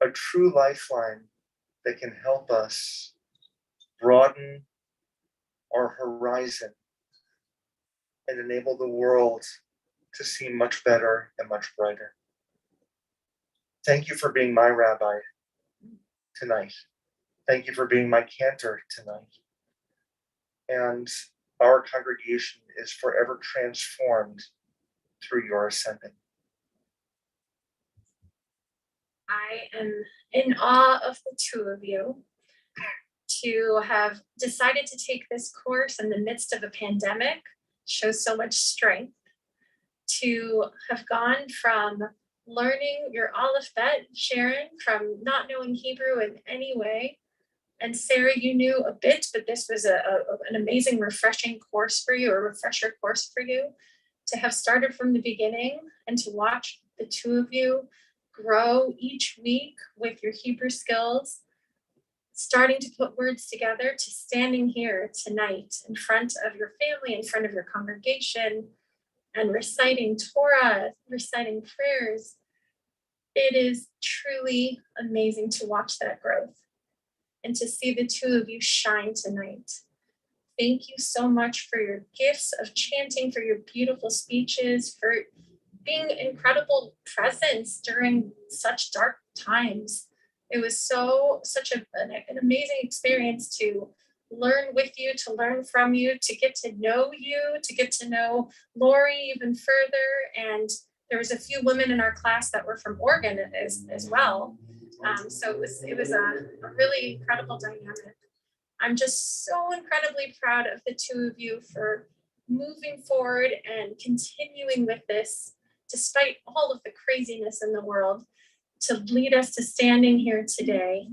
a true lifeline that can help us broaden our horizon and enable the world to see much better and much brighter. Thank you for being my rabbi tonight. Thank you for being my cantor tonight. And our congregation is forever transformed through your ascending.
I am in awe of the two of you to have decided to take this course in the midst of a pandemic. Shows so much strength. To have gone from learning your Aleph Bet, Sharon, from not knowing Hebrew in any way, and Sarah, you knew a bit, but this was an amazing, refreshing course for you, a refresher course for you, to have started from the beginning and to watch the two of you grow each week with your Hebrew skills, starting to put words together, to standing here tonight in front of your family, in front of your congregation, and reciting Torah, reciting prayers. It is truly amazing to watch that growth and to see the two of you shine tonight. Thank you so much for your gifts of chanting, for your beautiful speeches, for being incredible presence during such dark times. It was such an amazing experience to learn with you, to learn from you, to get to know you, to get to know Lori even further. And there was a few women in our class that were from Oregon as well. So it was a really incredible dynamic. I'm just so incredibly proud of the two of you for moving forward and continuing with this, despite all of the craziness in the world, to lead us to standing here today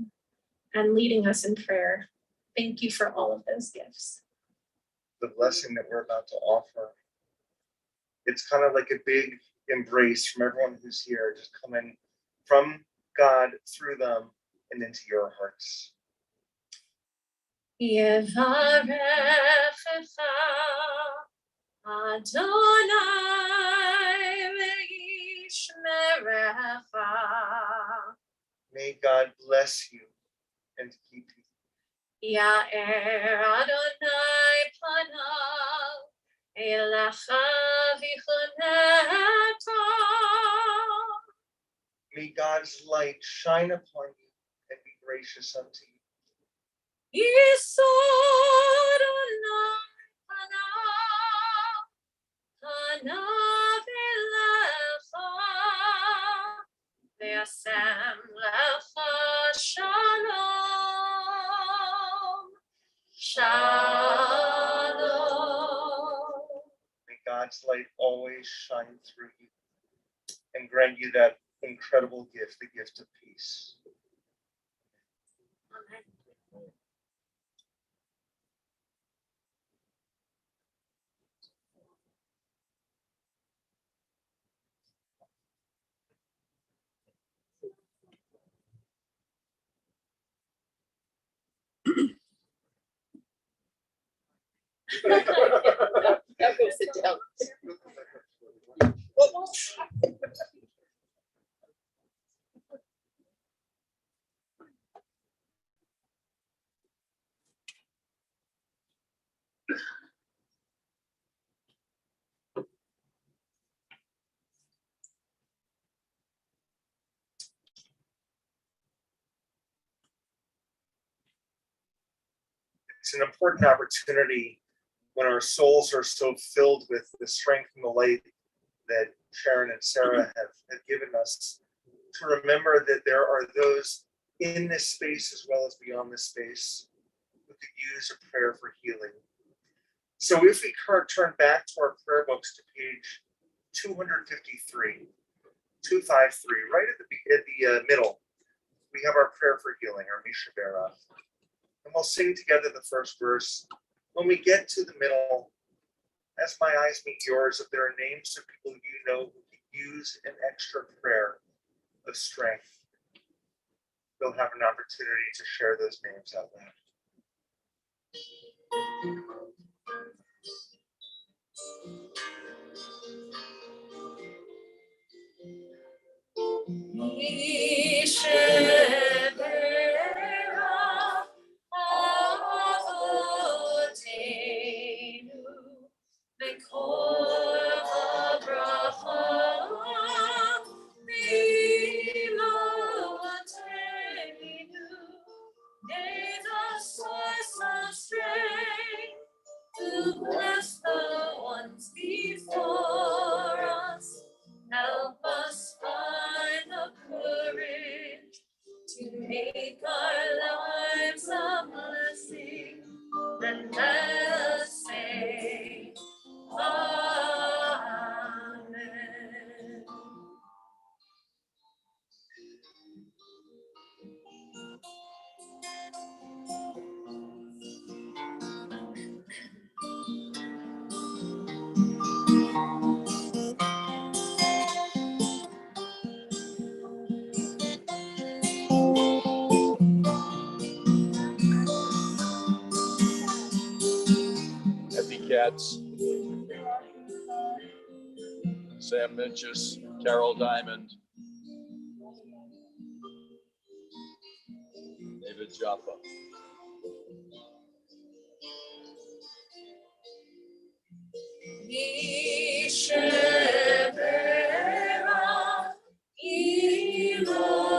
and leading us in prayer. Thank you for all of those gifts.
The blessing that we're about to offer, it's kind of like a big embrace from everyone who's here, just coming from God through them and into your hearts.
Yevarechecha Adonai ve'yishmerecha.
May God bless you and keep you.
Ya'er Adonai panav elecha v'chonecha.
May God's light shine upon you and be gracious unto you.
Yisod Adonai panav elecha ve'asem lecha shalom. Shalom.
May God's light always shine through you and grant you that incredible gift, the gift of peace.
Amen.
Now go sit down.
It's an important opportunity when our souls are so filled with the strength and the light that Sharon and Sarah have given us, to remember that there are those in this space as well as beyond this space who could use a prayer for healing. So if we turn back to our prayer books to page 253, 253, right at the middle, we have our prayer for healing, our Mishabera. And we'll sing together the first verse. When we get to the middle, as my eyes meet yours, if there are names of people you know who could use an extra prayer of strength, you'll have an opportunity to share those names out loud.
To bless the ones before us, help us find the courage to make our lives a blessing, and let us say, Amen.
Happy Cats. Sam Minchus, Carol Diamond, David Jaffa.
Mishevera ilotenu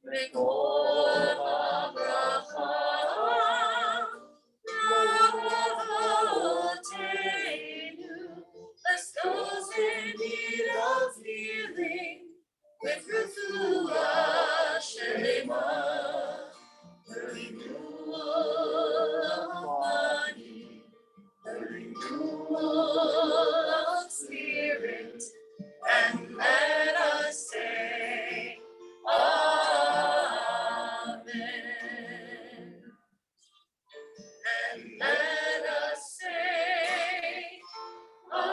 mekol habracha navotenu. Bless those in need of healing with refuah shelema, the renewal of body, the renewal of spirit, and let us say, Amen. And let us say, Amen.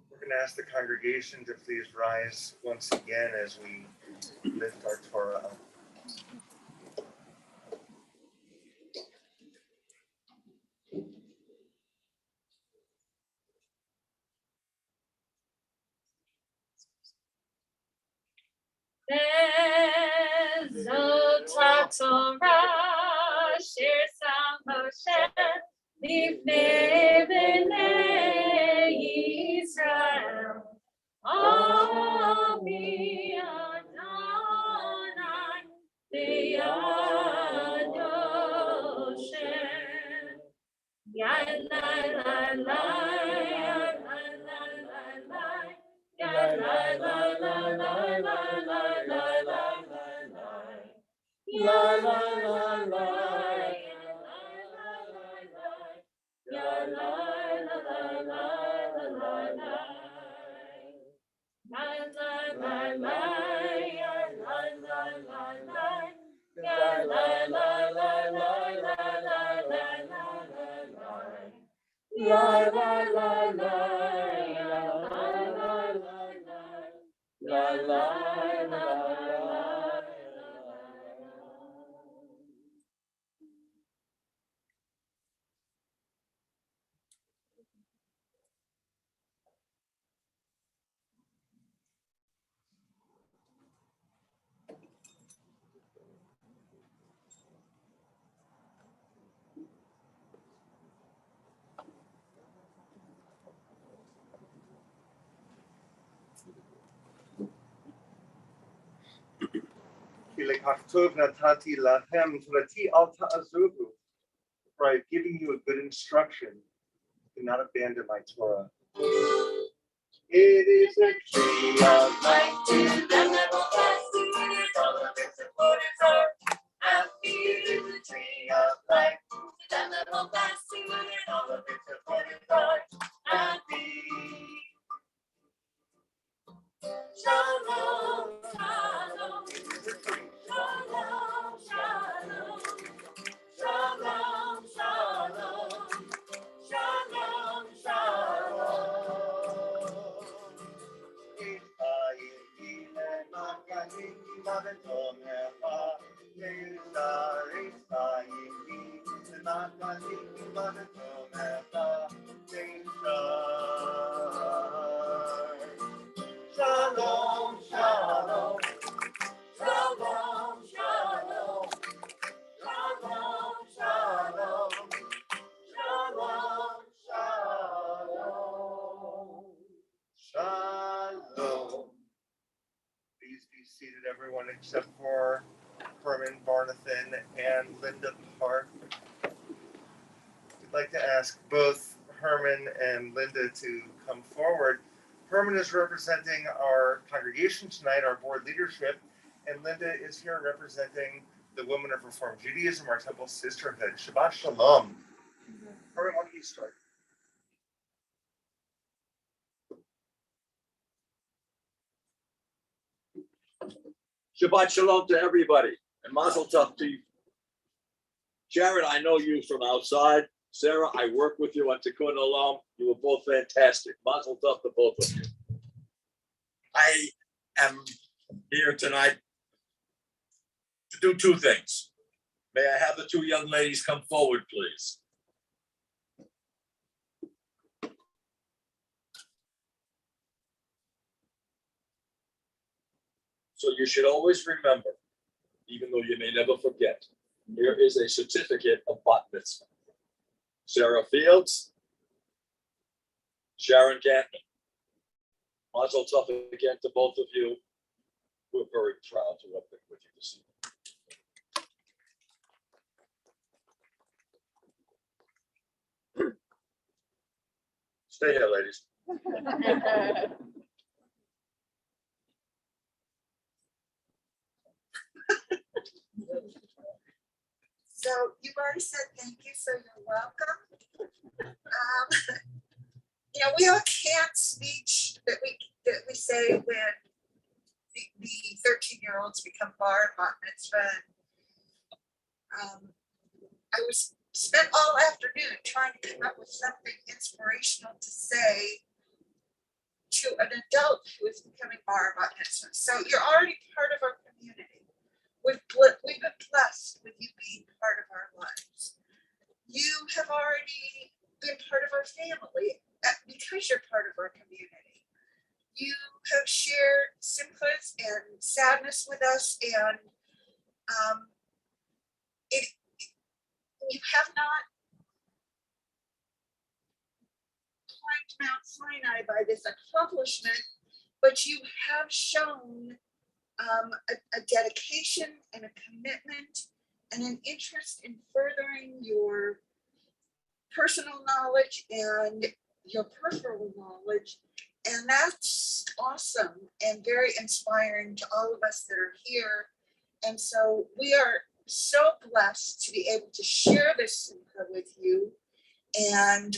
We're going to ask the congregation to please rise once again as we lift our Torah up.
Bezotat Torah, Shir Sam Moshe, Lifnei Bnei Yisrael. Ami Adonai, B'yad Yoshem. Yai lai lai lai, yai lai lai lai lai, yai lai lai lai lai lai lai lai lai lai. Yai lai lai lai, yai lai lai lai lai lai. Yai lai lai lai, yai lai lai lai lai, yai lai lai lai lai lai lai lai lai. Yai lai lai lai, yai lai lai lai lai, yai lai lai lai.
Kilekachtov natati lahem torati al ta'azuhu. For I have given you a good instruction. Do not abandon my Torah. It is a tree of life
To them that will pass through it, all of its supporters are happy. It is a tree of life. To them that will pass through it, all of its supporters are happy. Shalom, shalom, shalom, shalom, shalom, shalom, shalom, shalom.
Shalom, shalom.
Shalom, shalom, shalom, shalom, shalom, shalom.
Shalom. Please be seated, everyone, except for Herman Barnathan and Linda Park. We'd like to ask both Herman and Linda to come forward. Herman is representing our congregation tonight, our board leadership, and Linda is here representing the Women of Reformed Judaism, our temple sisterhood. Shabbat Shalom. Herman, why don't you start?
Shabbat shalom to everybody, and mazel tov to you. Sharon, I know you from outside. Sarah, I worked with you on Tikkun Olam. You were both fantastic. Mazel tov to both of you. I am here tonight to do two things. May I have the two young ladies come forward, please? So you should always remember, even though you may never forget, here is a certificate of bat mitzvah. Sarah Fields, Sharon Gantner. Mazel tov again to both of you. We're very proud to have been with you this evening. Stay here, ladies.
So you've already said thank you, so you're welcome. We all can't speech that we say when the 13-year-olds become bar and bat mitzvah. I was spent all afternoon trying to come up with something inspirational to say to an adult who is becoming bar and bat mitzvah. So you're already part of our community. We've been blessed with you being part of our lives. You have already been part of our family because you're part of our community. You have shared simchas and sadness with us, and you have not climbed Mount Sinai by this accomplishment, but you have shown a dedication and a commitment and an interest in furthering your personal knowledge and your peripheral knowledge. And that's awesome and very inspiring to all of us that are here. And so we are so blessed to be able to share this simcha with you. And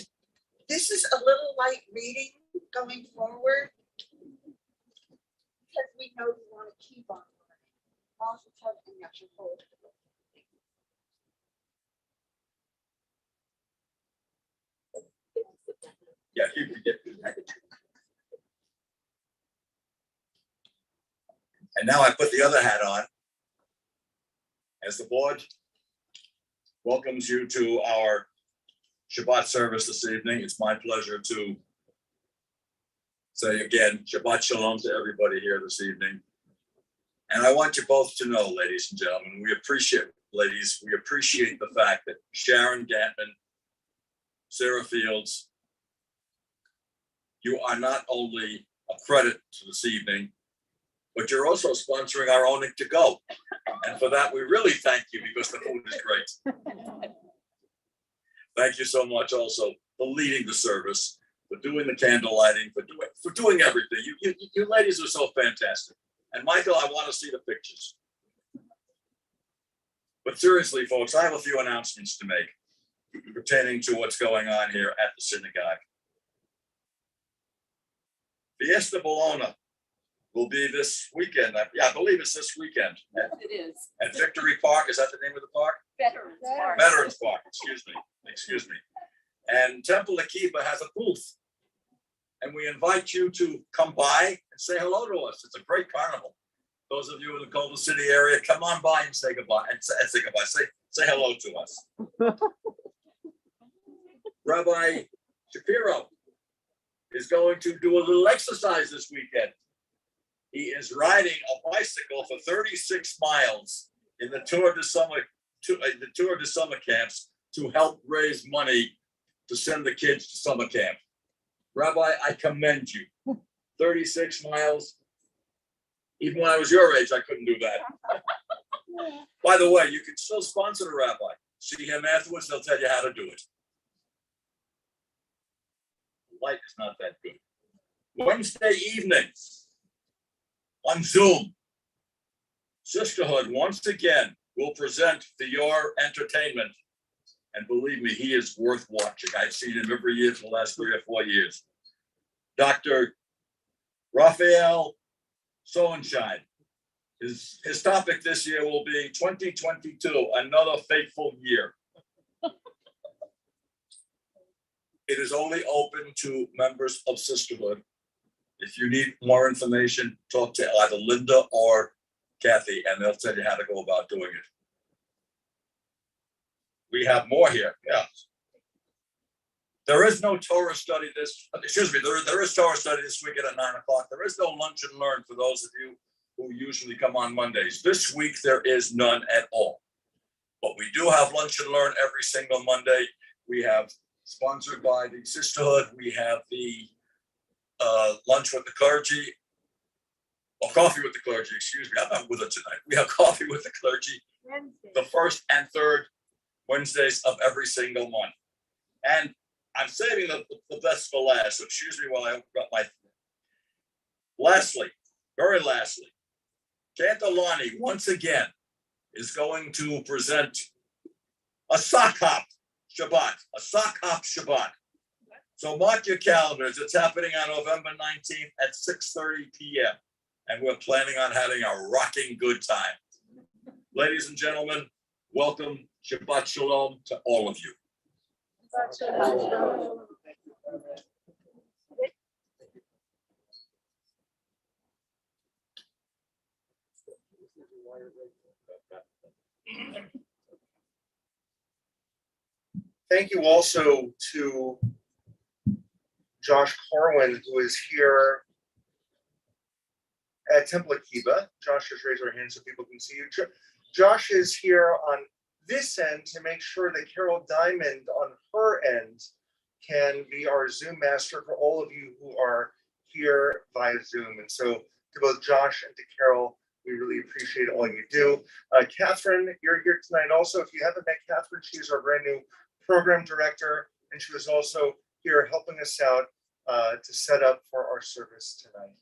this is a little light reading going forward, because we know you want to keep on learning. Also tell them that you're hold.
Yeah, you can get that. And now I put the other hat on. As the board welcomes you to our Shabbat service this evening, it's my pleasure to say again, Shabbat Shalom to everybody here this evening. And I want you both to know, ladies and gentlemen, we appreciate the fact that Sharon Gantman, Sarah Fields, you are not only a credit to this evening, but you're also sponsoring our Owning to Go. And for that, we really thank you because the food is great. Thank you so much also for leading the service. for doing the candle lighting, for doing everything. You ladies are so fantastic. And Michael, I want to see the pictures. But seriously, folks, I have a few announcements to make pertaining to what's going on here at the synagogue. Fiesta Bologna will be this weekend. I believe it's this weekend.
It is.
At Victory Park. Is that the name of the park?
Veterans Park.
Veterans Park, excuse me. And Temple Akiba has a booth. And we invite you to come by and say hello to us. It's a great carnival. Those of you in the Culver City area, come on by and say goodbye. Say hello to us. Rabbi Shapiro is going to do a little exercise this weekend. He is riding a bicycle for 36 miles in the Tour de Summer camps to help raise money to send the kids to summer camp. Rabbi, I commend you. 36 miles. Even when I was your age, I couldn't do that. By the way, you can still sponsor the rabbi. See him afterwards, they'll tell you how to do it. Light is not that good. Wednesday evening on Zoom, Sisterhood once again will present for your entertainment. And believe me, he is worth watching. I've seen him every year for the last 3 or 4 years. Dr. Raphael Sohenshine. His topic this year will be 2022, another fateful year. It is only open to members of Sisterhood. If you need more information, talk to either Linda or Kathy, and they'll tell you how to go about doing it. We have more here, yeah. There is no Torah study there is Torah study this weekend at 9 o'clock. There is no lunch and learn for those of you who usually come on Mondays. This week, there is none at all. But we do have lunch and learn every single Monday. We have, sponsored by the Sisterhood, we have the lunch with the clergy, or coffee with the clergy, excuse me. I'm not with it tonight. We have coffee with the clergy the first and third Wednesdays of every single month. And I'm saving the best for last, so excuse me while I open up my. Lastly, very lastly, Cantalani once again is going to present a sock hop Shabbat. So mark your calendars. It's happening on November 19th at 6:30 p.m. And we're planning on having a rocking good time. Ladies and gentlemen, welcome, Shabbat Shalom to all of you.
Thank you also to Josh Corwin, who is here at Temple Akiba. Josh, just raise your hand so people can see you. Josh is here on this end to make sure that Carol Diamond on her end can be our Zoom master for all of you who are here via Zoom. And so to both Josh and to Carol, we really appreciate all you do. Catherine, you're here tonight also. If you haven't met Catherine, she's our brand new program director, and she was also here helping us out to set up for our service tonight.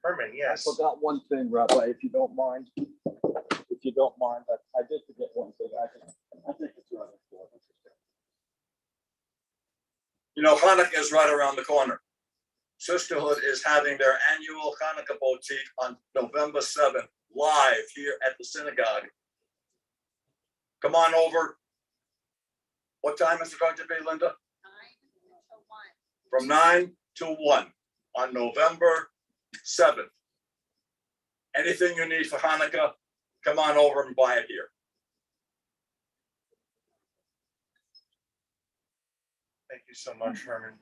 Herman, yes.
I forgot one thing, Rabbi, if you don't mind. If you don't mind, I did forget one thing. I think it's rather important.
You know, Hanukkah is right around the corner. Sisterhood is having their annual Hanukkah boutique on November 7th, live here at the synagogue. Come on over. What time is it going to be, Linda? 9 to 1. From 9 to 1 on November 7th. Anything you need for Hanukkah, come on over and buy it here.
Thank you so much, Herman.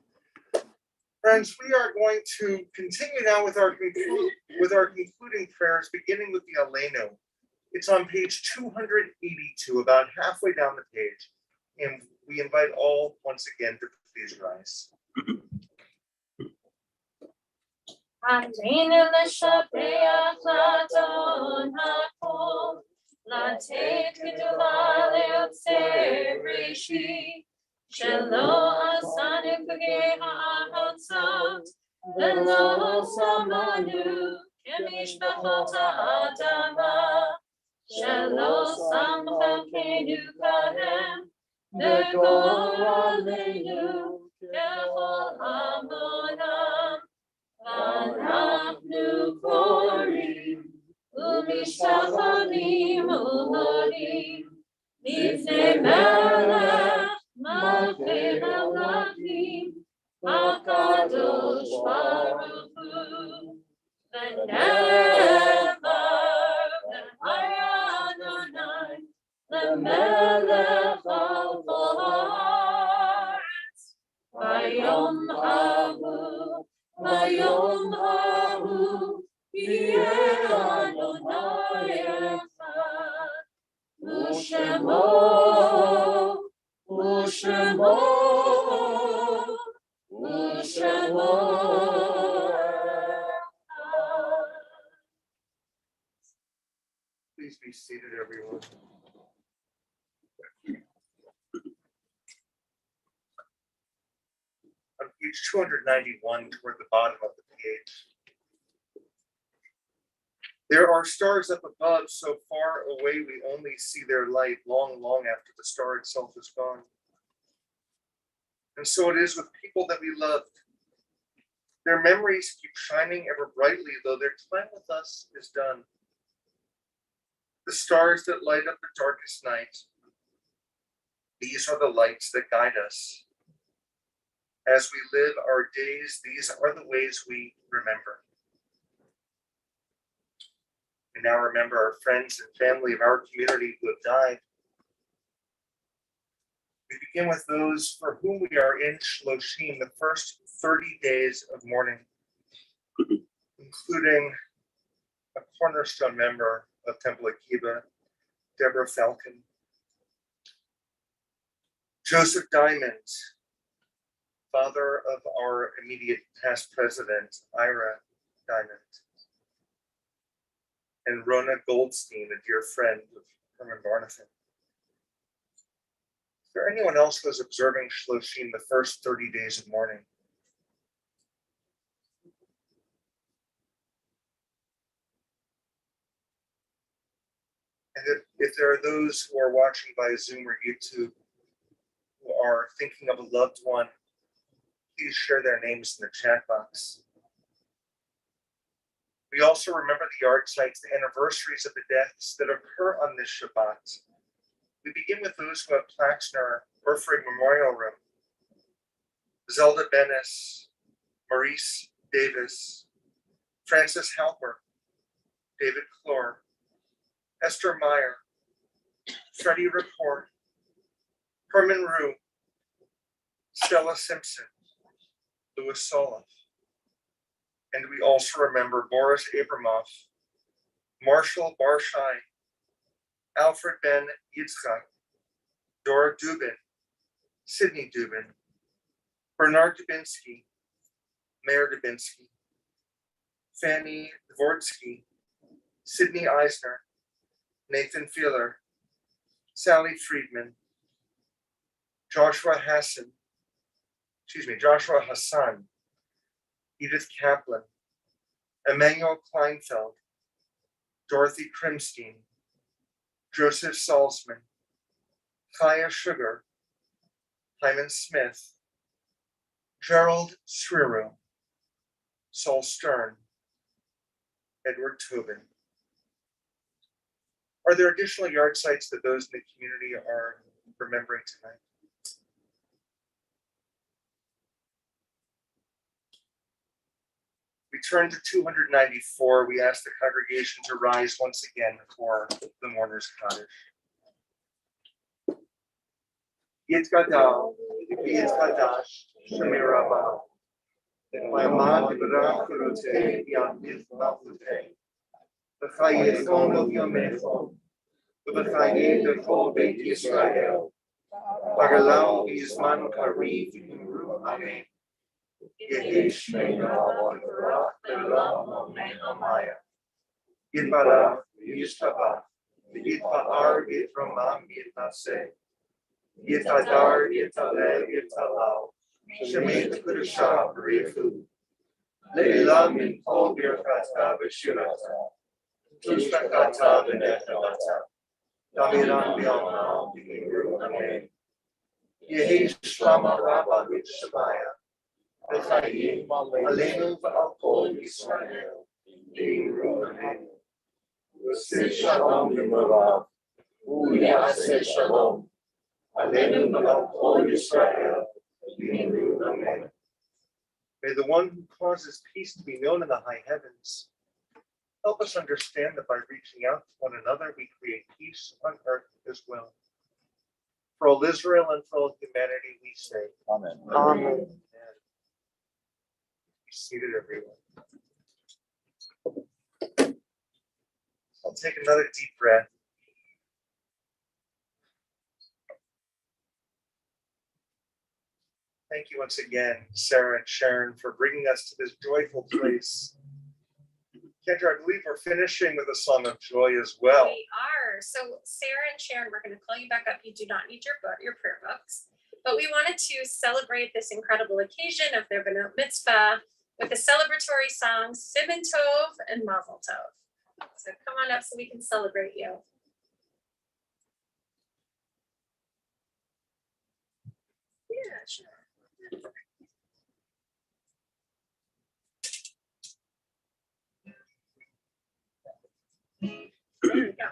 Friends, we are going to continue now with our concluding prayers, beginning with the Aleinu. It's on page 282, about halfway down the page. And we invite all once again to please rise.
Andrina l'shapeach l'adon hakol, l'teit kedula le'otzei reishi, shelo asanu k'gei ha'achotz Eloheinu Kahem, V'kol Aleinu, Kechol Amonam, V'anachnu Korim, U'mishtachalim U'hodim, Lifnei Melech Malkei Melachim, HaKadosh Baruch Hu, V'ne'emar V'haya Adonai L'melech al kol ha'aretz, Vayom hahu yeh Adonai echad, U'shemo
Please be seated, everyone. On page 291, toward the bottom of the page, there are stars up above, so far away we only see their light long, long after the star itself is gone. And so it is with people that we loved. Their memories keep shining ever brightly, though their time with us is done. The stars that light up the darkest night, these are the lights that guide us. As we live our days, these are the ways we remember. We now remember our friends and family of our community who have died. We begin with those for whom we are in Shloshim, the first 30 days of mourning, including a cornerstone member of Temple Akiba, Deborah Falcon, Joseph Diamond, father of our immediate past president, Ira Diamond, and Rona Goldstein, a dear friend of Herman Barnathan. Is there anyone else who is observing Shloshim, the first 30 days of mourning? And if there are those who are watching by Zoom or YouTube who are thinking of a loved one, please share their names in the chat box. We also remember the yard sites, the anniversaries of the deaths that occur on this Shabbat. We begin with those who have plaques in our Orphrey Memorial Room. Zelda Bennis, Maurice Davis, Francis Halper, David Clore, Esther Meyer, Freddie Rapport, Herman Rue, Stella Simpson, Louis Soloff. And we also remember Boris Abramoff, Marshall Barshai, Alfred Ben Yitzchak, Dora Dubin, Sidney Dubin, Bernard Dubinsky, Mayor Dubinsky, Fanny Dvorsky, Sidney Eisner, Nathan Feeler, Sally Friedman, Joshua Hassan, Edith Kaplan, Emmanuel Kleinfeld, Dorothy Krimstein, Joseph Salzman, Kaya Sugar, Hyman Smith, Gerald Sriru, Saul Stern, Edward Tobin. Are there additional yard sites that those in the community are remembering tonight? We turn to 294. We ask the congregation to rise once again for the mourner's kaddish. Yitkadal, Yitkadash, Shemir Rabbah, Ma'amad Ibrah Kurute, Yamith Mafute, B'chayechon of Yomecho, B'chaye Dechol Beit Yisrael, Bagalau Yizman Kariv Yimru Amen. Yehish Me'Yah V'Barach Le'Olam Me'Amaya. Yitbarach Yishtabach, Yitpa'ar Yitromam Yitnaseh, Yitadar Yitaleh Yitalal, Shemit Kudashah B'Richu, Le'ilah Min Kol Birchata V'Shirata, Tushtakata V'Nechamata, Damiran Bialma, Biru, Amen. Yehi Shlama Rabba Shamaya, Bechayim Aleinu V'Alkol Yisrael, Biru, Amen. Yosef Shalom Yimurav, Uyaseh Shalom, Aleinu V'Alkol Yisrael, Biru, Amen. May the one who causes peace to be known in the high heavens help us understand that by reaching out to one another, we create peace on earth as well. For all Israel and for all humanity, we say,
Amen.
Amen. Be seated, everyone. I'll take another deep breath. Thank you once again, Sarah and Sharon, for bringing us to this joyful place. Kendra, I believe we're finishing with a song of joy as well.
We are. So Sarah and Sharon, we're going to call you back up. You do not need your prayer books. But we wanted to celebrate this incredible occasion of their Benot Mitzvah with the celebratory songs Siman Tov and Mazel Tov. So come on up so we can celebrate you. Yeah, sure. There we go.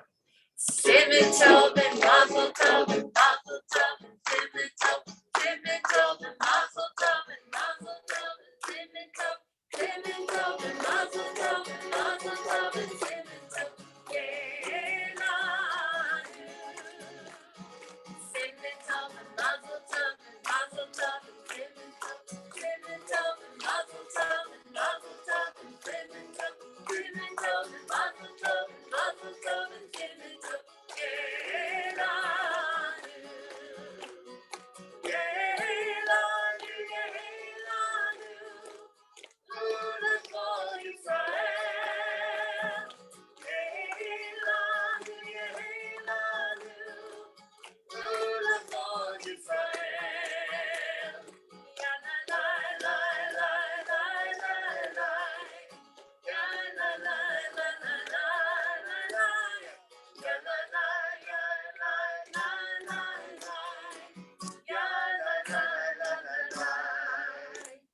Siman Tov and Mazel Tov and Mazel Tov and Siman Tov, Siman Tov and Mazel Tov and Mazel Tov and Siman Tov, Siman Tov and Mazel Tov and Mazel Tov and Siman Tov. Siman Tov and Mazel Tov and Mazel Tov and Siman Tov, Siman Tov and Mazel Tov and Mazel Tov and Siman Tov, Siman Tov and Mazel Tov and Mazel Tov and Siman Tov.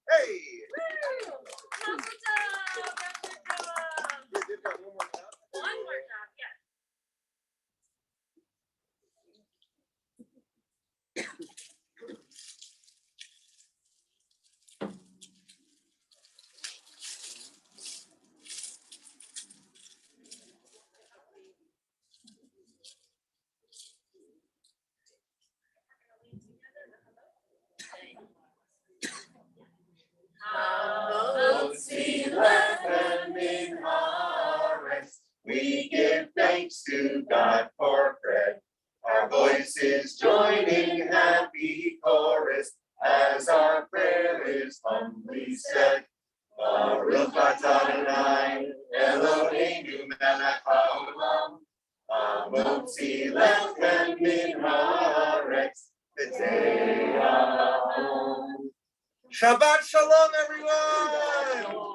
Hey!
One more job, yes.
We give thanks to God for bread. Our voices join in happy chorus as our prayer is humbly said. Baruch atah Adonai Eloheinu melech haolam, hamotzi lechem min haaretz b'tei ha'am. Shabbat shalom, everyone!